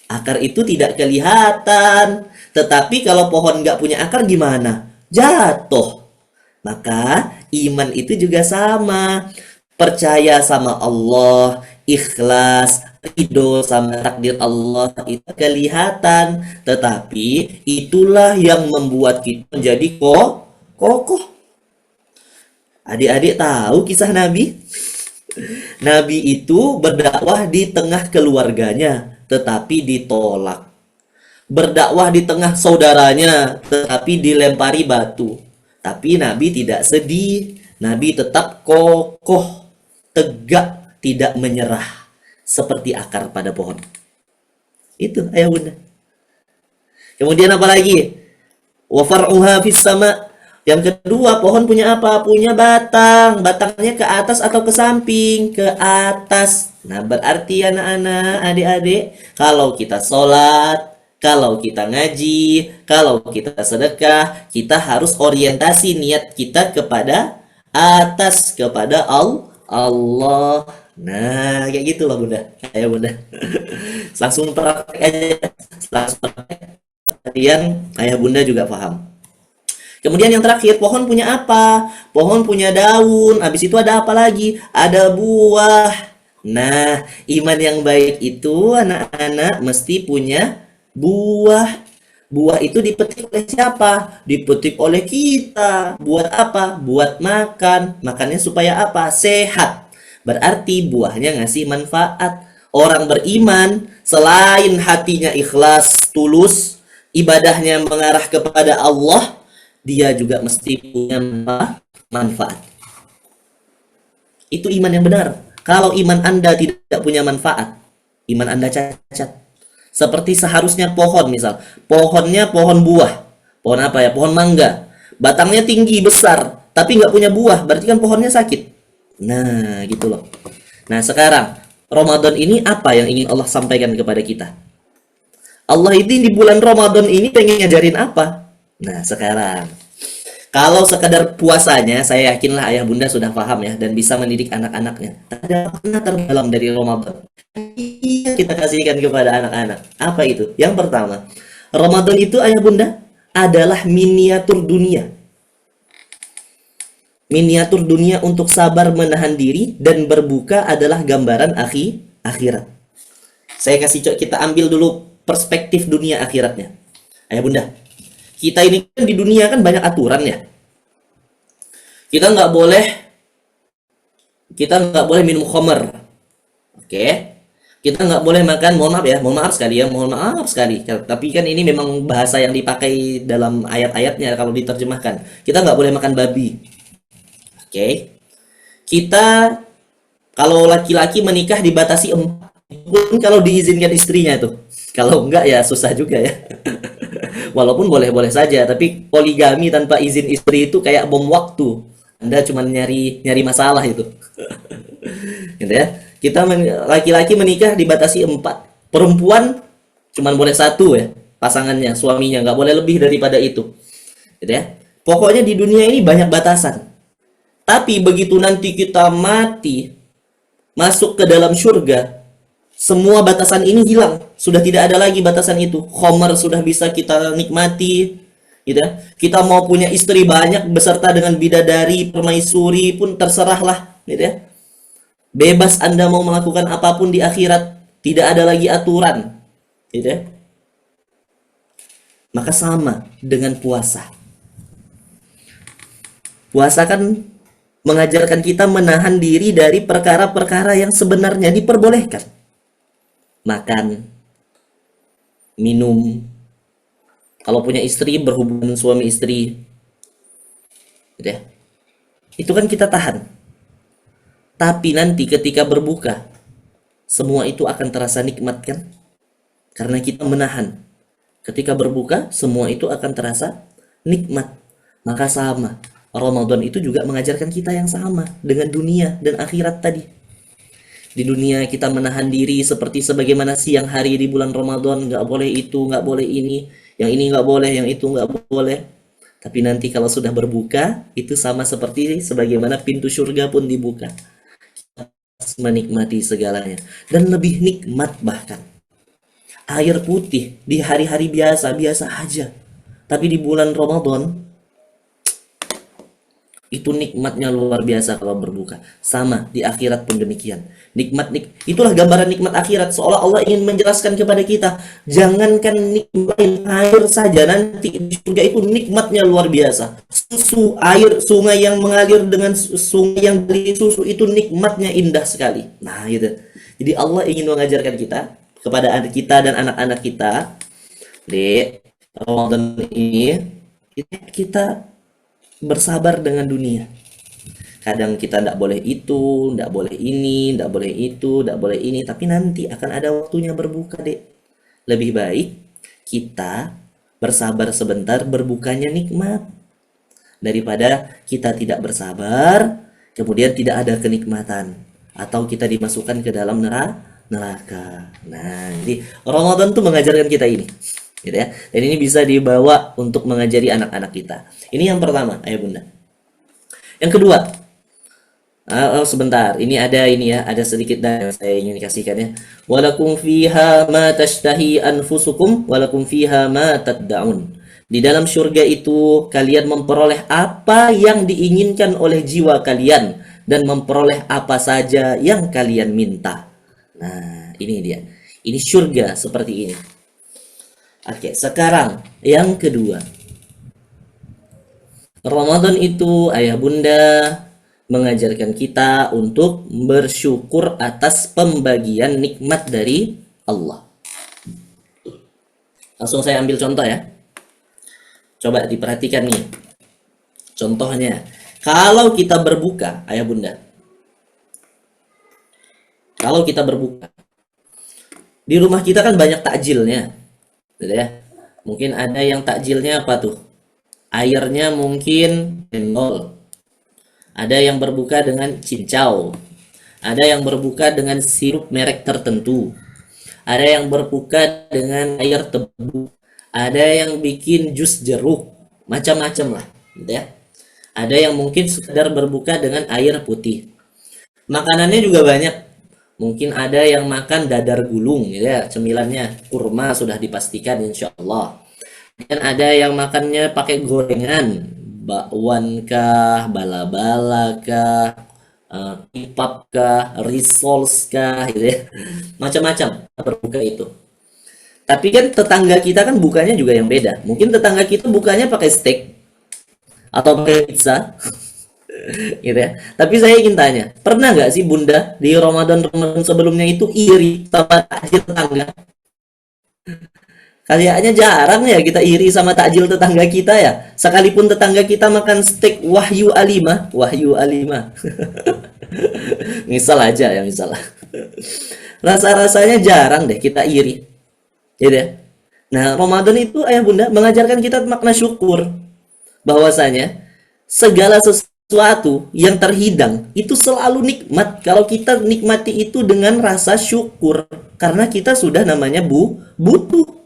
Akar itu tidak kelihatan. Tetapi kalau pohon nggak punya akar gimana? Jatuh. Maka iman itu juga sama. Percaya sama Allah, ikhlas, ridho sama takdir Allah itu kelihatan. Tetapi itulah yang membuat kita menjadi kokoh. Adik-adik tahu kisah Nabi? Nabi itu berdakwah di tengah keluarganya, tetapi ditolak. Berdakwah di tengah saudaranya, tetapi dilempari batu. Tapi Nabi tidak sedih. Nabi tetap kokoh, tegak, tidak menyerah. Seperti akar pada pohon. Itu ayah bunda. Kemudian apa lagi? Wa far'uha fis sama'. Yang kedua, pohon punya apa? Punya batang. Batangnya ke atas atau ke samping? Ke atas. Nah, berarti anak-anak, adik-adik, kalau kita sholat, kalau kita ngaji, kalau kita sedekah, kita harus orientasi niat kita kepada atas, kepada Allah. Nah, kayak gitu lah bunda. Ayo bunda. Langsung praktek aja. Langsung praktek. Kemudian ayah bunda juga paham. Kemudian yang terakhir, pohon punya apa? Pohon punya daun. Habis itu ada apa lagi? Ada buah. Nah, iman yang baik itu anak-anak mesti punya buah. Buah itu dipetik oleh siapa? Dipetik oleh kita. Buat apa? Buat makan. Makannya supaya apa? Sehat. Berarti buahnya ngasih manfaat. Orang beriman, selain hatinya ikhlas, tulus, ibadahnya mengarah kepada Allah, dia juga mesti punya manfaat. Itu iman yang benar. Kalau iman Anda tidak punya manfaat, iman Anda cacat. Seperti seharusnya pohon misal. Pohonnya pohon buah. Pohon apa ya? Pohon mangga. Batangnya tinggi, besar, tapi nggak punya buah. Berarti kan pohonnya sakit. Nah, gitu loh. Nah, sekarang Ramadan ini apa yang ingin Allah sampaikan kepada kita? Allah ini di bulan Ramadan ini pengen ngajarin apa? Nah, sekarang kalau sekadar puasanya, saya yakinlah ayah bunda sudah paham ya dan bisa mendidik anak-anaknya. Ada makna terdalam dari Ramadan. Iya, kita kasihkan kepada anak-anak. Apa itu? Yang pertama, Ramadan itu ayah bunda adalah miniatur dunia. Miniatur dunia untuk sabar menahan diri dan berbuka adalah gambaran akhirat. Saya kasih kita ambil dulu perspektif dunia akhiratnya. Ayah bunda, kita ini kan di dunia kan banyak aturan ya. Kita nggak boleh minum khamr. Oke. Kita nggak boleh makan, mohon maaf sekali ya, mohon maaf sekali. Tapi kan ini memang bahasa yang dipakai dalam ayat-ayatnya kalau diterjemahkan. Kita nggak boleh makan babi. Oke. Kita kalau laki-laki menikah dibatasi 4. Pun kalau diizinkan istrinya tuh. Kalau enggak ya susah juga ya. Walaupun boleh-boleh saja, tapi poligami tanpa izin istri itu kayak bom waktu. Anda cuma nyari masalah itu. Gitu ya. Laki-laki menikah dibatasi 4. Perempuan cuma boleh 1 ya, pasangannya, suaminya, nggak boleh lebih daripada itu. Gitu ya. Pokoknya di dunia ini banyak batasan. Tapi begitu nanti kita mati, masuk ke dalam surga, semua batasan ini hilang. Sudah tidak ada lagi batasan itu. Khomer sudah bisa kita nikmati, gitu ya. Kita mau punya istri banyak beserta dengan bidadari, permaisuri pun terserahlah, gitu ya. Bebas Anda mau melakukan apapun di akhirat, tidak ada lagi aturan, gitu ya. Maka sama dengan puasa. Puasa kan mengajarkan kita menahan diri dari perkara-perkara yang sebenarnya diperbolehkan. Makan, minum, kalau punya istri berhubungan suami istri, gitu ya. Itu kan kita tahan. Tapi nanti ketika berbuka, semua itu akan terasa nikmat kan? Karena kita menahan. Ketika berbuka, semua itu akan terasa nikmat. Maka sama, Ramadan itu juga mengajarkan kita yang sama dengan dunia dan akhirat tadi. Di dunia kita menahan diri seperti sebagaimana siang hari di bulan Ramadan, nggak boleh itu, nggak boleh ini nggak boleh, yang itu nggak boleh. Tapi nanti kalau sudah berbuka, itu sama seperti sebagaimana pintu surga pun dibuka. Menikmati segalanya. Dan lebih nikmat bahkan. Air putih di hari-hari biasa aja. Tapi di bulan Ramadan, itu nikmatnya luar biasa kalau berbuka. Sama di akhirat pun demikian. Itulah gambaran nikmat akhirat. Seolah Allah ingin menjelaskan kepada kita, jangankan nikmatin air saja, nanti di surga itu nikmatnya luar biasa. Susu, air, sungai yang mengalir dengan sungai yang beri susu itu nikmatnya indah sekali. Nah, gitu. Jadi Allah ingin mengajarkan kita kepada anak kita dan anak-anak kita di Ramadan ini, kita bersabar dengan dunia. Kadang kita tidak boleh itu, tidak boleh ini, tidak boleh itu, tidak boleh ini, tapi nanti akan ada waktunya berbuka, Dek. Lebih baik kita bersabar sebentar, berbukanya nikmat, daripada kita tidak bersabar, kemudian tidak ada kenikmatan, atau kita dimasukkan ke dalam neraka. Nah, jadi Ramadan tuh mengajarkan kita ini, gitu ya. Dan ini bisa dibawa untuk mengajari anak-anak kita. Ini yang pertama, ayah bunda. Yang kedua, sebentar, ini ya, ada sedikit yang saya ingin kasihkan ya. Walakum fiha ma tashtahi anfusukum, walakum fiha ma tad'un. Di dalam surga itu kalian memperoleh apa yang diinginkan oleh jiwa kalian dan memperoleh apa saja yang kalian minta. Nah, ini dia. Ini surga seperti ini. Oke, sekarang yang kedua. Ramadan itu ayah bunda mengajarkan kita untuk bersyukur atas pembagian nikmat dari Allah. Langsung saya ambil contoh ya. Coba diperhatikan nih. Contohnya, kalau kita berbuka, ayah bunda. Kalau kita berbuka, di rumah kita kan banyak takjilnya. Gitu ya. Mungkin ada yang takjilnya apa tuh? Airnya mungkin cendol. Ada yang berbuka dengan cincau. Ada yang berbuka dengan sirup merek tertentu. Ada yang berbuka dengan air tebu. Ada yang bikin jus jeruk. Macam-macam lah, gitu ya. Ada yang mungkin sekedar berbuka dengan air putih. Makanannya juga banyak. Mungkin ada yang makan dadar gulung, gitu ya. Cemilannya kurma sudah dipastikan insya Allah. Dan ada yang makannya pakai gorengan, bakwan kah, bala-bala kah, kipap kah, risoles kah, gitu ya. Macam-macam berbuka itu. Tapi kan tetangga kita kan bukanya juga yang beda. Mungkin tetangga kita bukanya pakai steak atau pakai pizza, gitu ya. Tapi saya ingin tanya, pernah nggak sih Bunda di Ramadan sebelumnya itu iri sama takjil tetangga? Kayaknya jarang ya kita iri sama takjil tetangga kita ya. Sekalipun tetangga kita makan steak Wahyu A5, Wahyu A5. Misal aja ya, misal. Rasa-rasanya jarang deh kita iri. Gitu ya. Nah, Ramadan itu ayah bunda mengajarkan kita makna syukur. Bahwasanya segala sesuatu yang terhidang itu selalu nikmat kalau kita nikmati itu dengan rasa syukur. Karena kita sudah namanya butuh.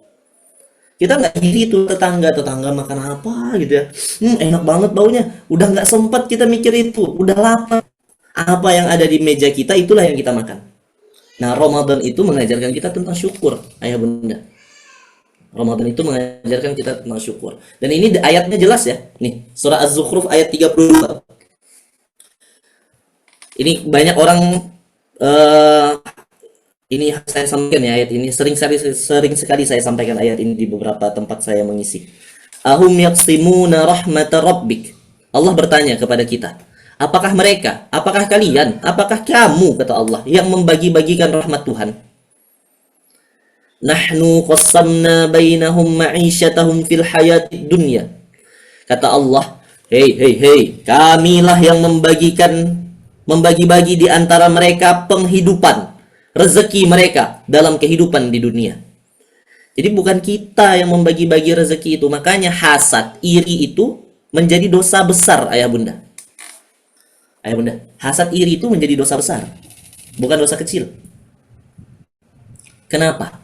Kita nggak iri tuh tetangga makan apa gitu ya. Enak banget baunya. Udah nggak sempat kita mikir itu. Udah lapar. Apa yang ada di meja kita itulah yang kita makan. Nah, Ramadan itu mengajarkan kita tentang syukur, ayah bunda. Ramadan itu mengajarkan kita tentang syukur. Dan ini ayatnya jelas ya. Nih, surah Az-Zukhruf ayat 32. Ini banyak orang eh, ini saya sampaikan ya ayat ini sering sekali saya sampaikan ayat ini di beberapa tempat saya mengisi. Ahum yaqsimuna rahmata rabbik. Allah bertanya kepada kita, apakah mereka, apakah kalian, apakah kamu kata Allah yang membagi-bagikan rahmat Tuhan? Nahnu qassamna bainahum ma'isyatahum fil hayatid dunya. Kata Allah, hei, kamilah yang membagi-bagi di antara mereka penghidupan, rezeki mereka dalam kehidupan di dunia. Jadi bukan kita yang membagi-bagi rezeki itu. Makanya hasad, iri itu menjadi dosa besar, ayah bunda. Ayah bunda, hasad iri itu menjadi dosa besar, bukan dosa kecil. Kenapa?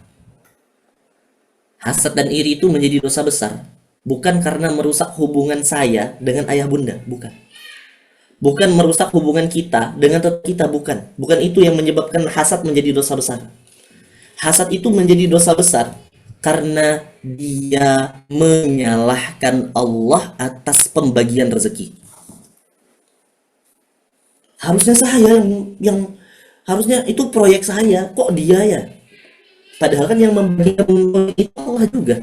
Hasad dan iri itu menjadi dosa besar, bukan karena merusak hubungan saya dengan ayah bunda, bukan. Bukan merusak hubungan kita dengan tetangga kita, bukan. Bukan itu yang menyebabkan hasad menjadi dosa besar. Hasad itu menjadi dosa besar karena dia menyalahkan Allah atas pembagian rezeki. Harusnya saya yang harusnya itu proyek saya, kok dia ya? Padahal kan yang membagikan itu Allah juga.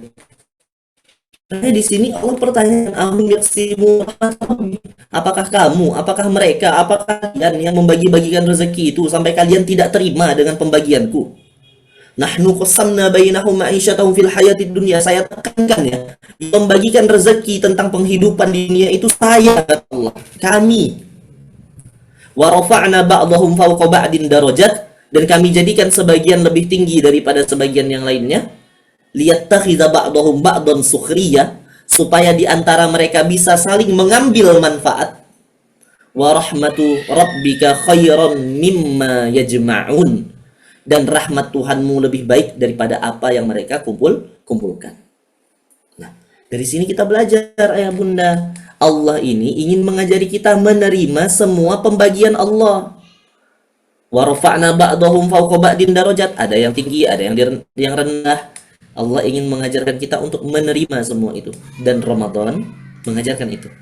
Karena di sini Allah pertanyaan, apakah kamu, apakah mereka, apakah kalian yang membagi-bagikan rezeki itu sampai kalian tidak terima dengan pembagianku? Nahnu qasamna bainahum ma'isyatahum fil hayatid dunya. Saya tekankan ya, membagikan rezeki tentang penghidupan di dunia itu saya, kata Allah, kami. Wa rafa'na ba'dahum fawqa ba'din darajat, dan kami jadikan sebagian lebih tinggi daripada sebagian yang lainnya, liyattakhidha ba'dahum ba'dan sukhriya, supaya di antara mereka bisa saling mengambil manfaat. Wa rahmatu rabbika khairan mimma yajma'un, dan rahmat Tuhanmu lebih baik daripada apa yang mereka kumpulkan. Nah, dari sini kita belajar ayah bunda, Allah ini ingin mengajari kita menerima semua pembagian Allah. Wa rafa'na ba'dahum fawqa ba'din darajat, ada yang tinggi, ada yang rendah. Allah ingin mengajarkan kita untuk menerima semua itu, dan Ramadan mengajarkan itu.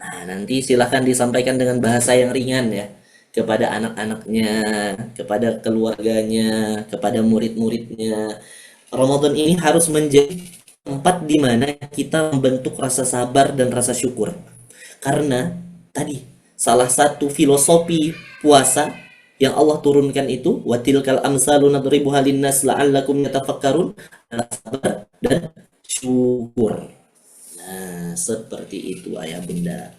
Nah, nanti silahkan disampaikan dengan bahasa yang ringan ya, kepada anak-anaknya, kepada keluarganya, kepada murid-muridnya. Ramadan ini harus menjadi tempat di mana kita membentuk rasa sabar dan rasa syukur. Karena tadi salah satu filosofi puasa yang Allah turunkan itu, watilkal amsalu nadribuha linnas la'allakum yatafakkarun, adalah sabar dan syukur. Nah, seperti itu ayah bunda.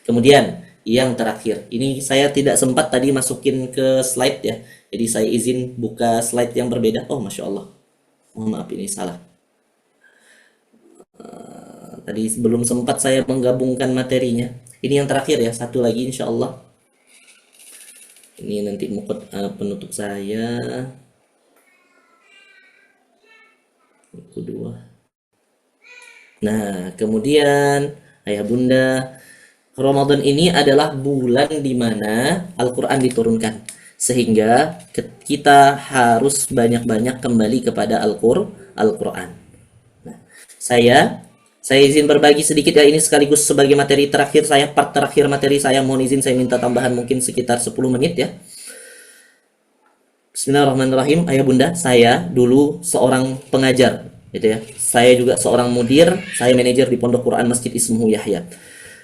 Kemudian yang terakhir, ini saya tidak sempat tadi masukin ke slide ya, jadi saya izin buka slide yang berbeda. Oh, masya Allah, mohon maaf ini salah. Tadi belum sempat saya menggabungkan materinya. Ini yang terakhir ya, satu lagi insya Allah. Ini nanti penutup saya. Kedua. Nah, kemudian ayah bunda, Ramadan ini adalah bulan di mana Al-Quran diturunkan. Sehingga kita harus banyak-banyak kembali kepada Al-Quran. Nah, saya izin berbagi sedikit ya, ini sekaligus sebagai materi terakhir saya, part terakhir materi saya. Mohon izin saya minta tambahan mungkin sekitar 10 menit ya. Bismillahirrahmanirrahim. Ayah bunda, saya dulu seorang pengajar gitu ya. Saya juga seorang mudir, saya manajer di Pondok Quran Masjid Ismuhu Yahya.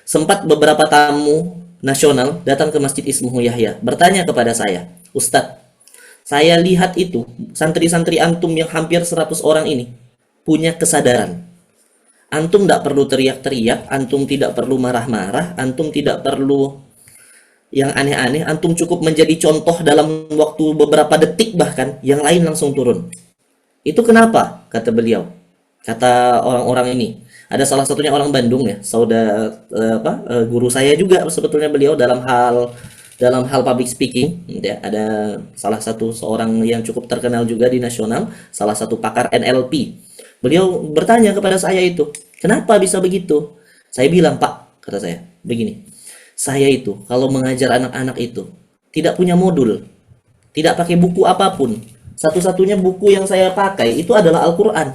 Sempat beberapa tamu nasional datang ke Masjid Ismuhu Yahya bertanya kepada saya, Ustadz, saya lihat itu santri-santri antum yang hampir 100 orang ini punya kesadaran. Antum tidak perlu teriak-teriak, antum tidak perlu marah-marah, antum tidak perlu yang aneh-aneh, antum cukup menjadi contoh dalam waktu beberapa detik, bahkan yang lain langsung turun. Itu kenapa? Kata beliau. Kata orang-orang ini. Ada salah satunya orang Bandung ya, guru saya juga sebetulnya beliau dalam hal public speaking ya. Ada salah satu seorang yang cukup terkenal juga di nasional, salah satu pakar NLP. Beliau bertanya kepada saya itu, kenapa bisa begitu? Saya bilang, Pak, kata saya, begini, saya itu kalau mengajar anak-anak itu tidak punya modul, tidak pakai buku apapun. Satu-satunya buku yang saya pakai itu adalah Al-Quran.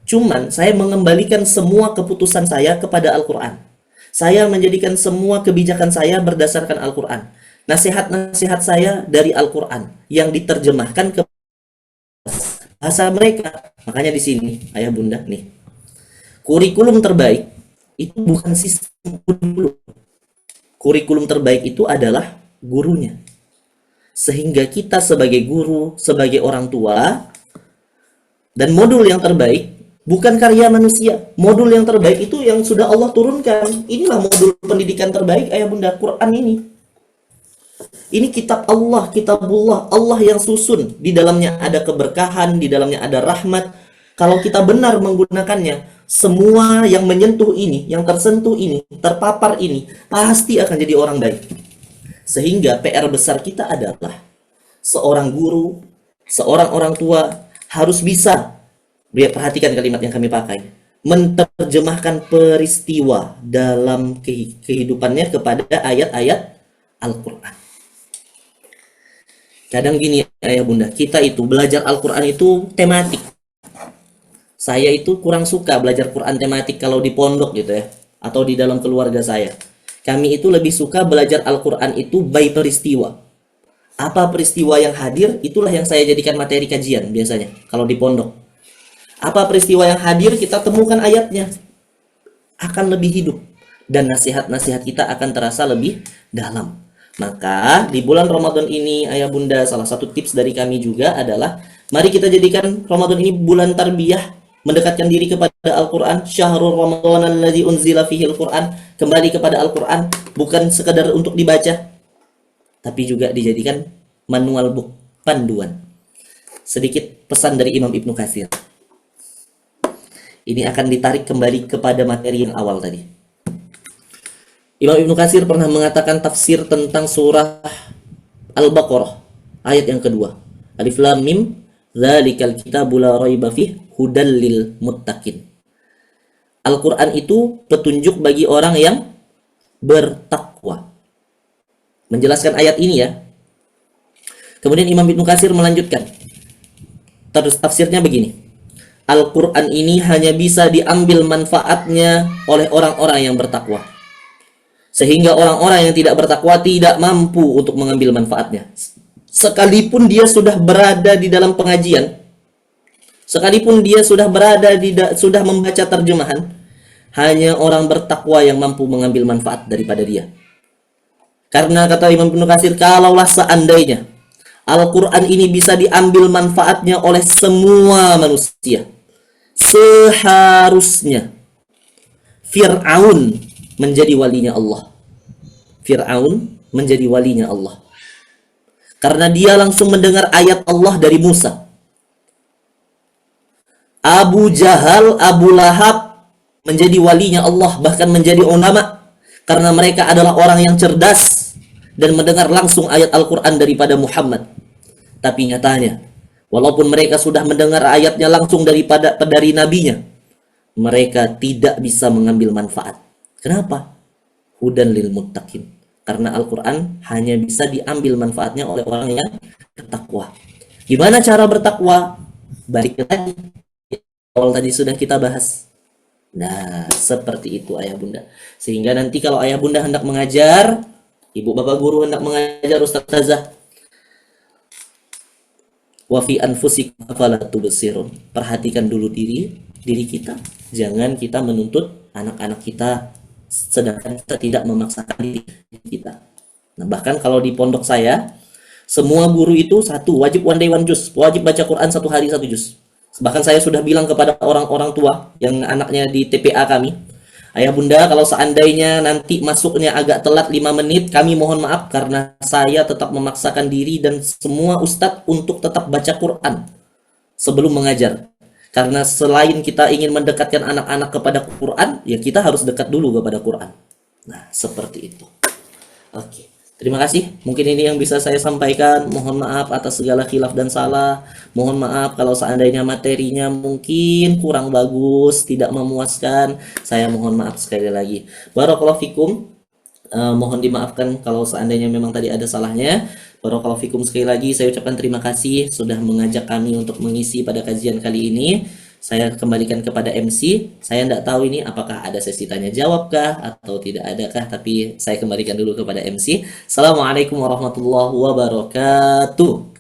Cuman saya mengembalikan semua keputusan saya kepada Al-Quran. Saya menjadikan semua kebijakan saya berdasarkan Al-Quran. Nasihat-nasihat saya dari Al-Quran yang diterjemahkan ke bahasa mereka. Makanya di sini, ayah bunda, nih. Kurikulum terbaik itu bukan sistem kurikulum. Kurikulum terbaik itu adalah gurunya. Sehingga kita sebagai guru, sebagai orang tua, dan modul yang terbaik bukan karya manusia. Modul yang terbaik itu yang sudah Allah turunkan. Inilah modul pendidikan terbaik, ayah bunda, Quran ini. Ini kitab Allah, kitabullah, Allah yang susun. Di dalamnya ada keberkahan, di dalamnya ada rahmat. Kalau kita benar menggunakannya, semua yang menyentuh ini, yang tersentuh ini, terpapar ini, pasti akan jadi orang baik. Sehingga PR besar kita adalah seorang guru, seorang orang tua harus bisa, perhatikan kalimat yang kami pakai, menerjemahkan peristiwa dalam kehidupannya kepada ayat-ayat Al-Quran. Kadang gini ayah bunda, kita itu belajar Al-Quran itu tematik. Saya itu kurang suka belajar Quran tematik kalau di pondok gitu ya, atau di dalam keluarga saya. Kami itu lebih suka belajar Al-Quran itu by peristiwa. Apa peristiwa yang hadir, itulah yang saya jadikan materi kajian biasanya kalau di pondok. Apa peristiwa yang hadir, kita temukan ayatnya, akan lebih hidup. Dan nasihat-nasihat kita akan terasa lebih dalam. Maka di bulan Ramadan ini, ayah bunda, salah satu tips dari kami juga adalah, mari kita jadikan Ramadan ini bulan tarbiyah, mendekatkan diri kepada Al-Quran. Syahrul Ramadan alladzi unzila fihi Al-Quran. Kembali kepada Al-Quran, bukan sekadar untuk dibaca, tapi juga dijadikan manual book, panduan. Sedikit pesan dari Imam Ibnu Katsir. Ini akan ditarik kembali kepada materi yang awal tadi. Imam Ibnu Katsir pernah mengatakan tafsir tentang surah Al-Baqarah, ayat yang kedua. Alif Lam Mim, dzalikal kitabu la raiba fih, hudal lil muttaqin. Al-Quran itu petunjuk bagi orang yang bertakwa. Menjelaskan ayat ini ya. Kemudian Imam Ibnu Katsir melanjutkan. Terus tafsirnya begini. Al-Quran ini hanya bisa diambil manfaatnya oleh orang-orang yang bertakwa. Sehingga orang-orang yang tidak bertakwa tidak mampu untuk mengambil manfaatnya. Sekalipun dia sudah berada di dalam pengajian, sekalipun dia sudah sudah membaca terjemahan, hanya orang bertakwa yang mampu mengambil manfaat daripada dia. Karena kata Imam Ibnu Katsir, kalaulah seandainya Al-Quran ini bisa diambil manfaatnya oleh semua manusia, seharusnya Fir'aun menjadi walinya Allah. Fir'aun menjadi walinya Allah. Karena dia langsung mendengar ayat Allah dari Musa. Abu Jahal, Abu Lahab menjadi walinya Allah, bahkan menjadi ulama, karena mereka adalah orang yang cerdas dan mendengar langsung ayat Al-Quran daripada Muhammad. Tapi nyatanya, walaupun mereka sudah mendengar ayatnya langsung dari nabinya, mereka tidak bisa mengambil manfaat. Kenapa? Hudan lil muttaqin. Karena Al-Quran hanya bisa diambil manfaatnya oleh orang yang bertakwa. Gimana cara bertakwa? Balik lagi, awal tadi sudah kita bahas. Nah, seperti itu ayah bunda. Sehingga nanti kalau ayah bunda hendak mengajar, ibu bapak guru hendak mengajar, ustaz ustazah, wa fi anfusikum afala tubsirun. Perhatikan dulu diri kita. Jangan kita menuntut anak-anak kita sedangkan kita tidak memaksakan diri kita. Nah, bahkan kalau di pondok saya, semua guru itu satu, wajib one day one juz, wajib baca Quran satu hari satu juz. Bahkan saya sudah bilang kepada orang-orang tua yang anaknya di TPA kami, ayah bunda kalau seandainya nanti masuknya agak telat 5 menit, kami mohon maaf karena saya tetap memaksakan diri dan semua ustadz untuk tetap baca Quran sebelum mengajar. Karena selain kita ingin mendekatkan anak-anak kepada Quran, ya kita harus dekat dulu kepada Quran. Nah, seperti itu. Oke, terima kasih. Mungkin ini yang bisa saya sampaikan. Mohon maaf atas segala khilaf dan salah. Mohon maaf kalau seandainya materinya mungkin kurang bagus, tidak memuaskan. Saya mohon maaf sekali lagi. Barakallahu fikum. Mohon dimaafkan kalau seandainya memang tadi ada salahnya. Barakallahu fikum sekali lagi. Saya ucapkan terima kasih sudah mengajak kami untuk mengisi pada kajian kali ini. Saya kembalikan kepada MC. Saya tidak tahu ini apakah ada sesi tanya jawab kah atau tidak adakah, tapi saya kembalikan dulu kepada MC. Assalamualaikum warahmatullahi wabarakatuh.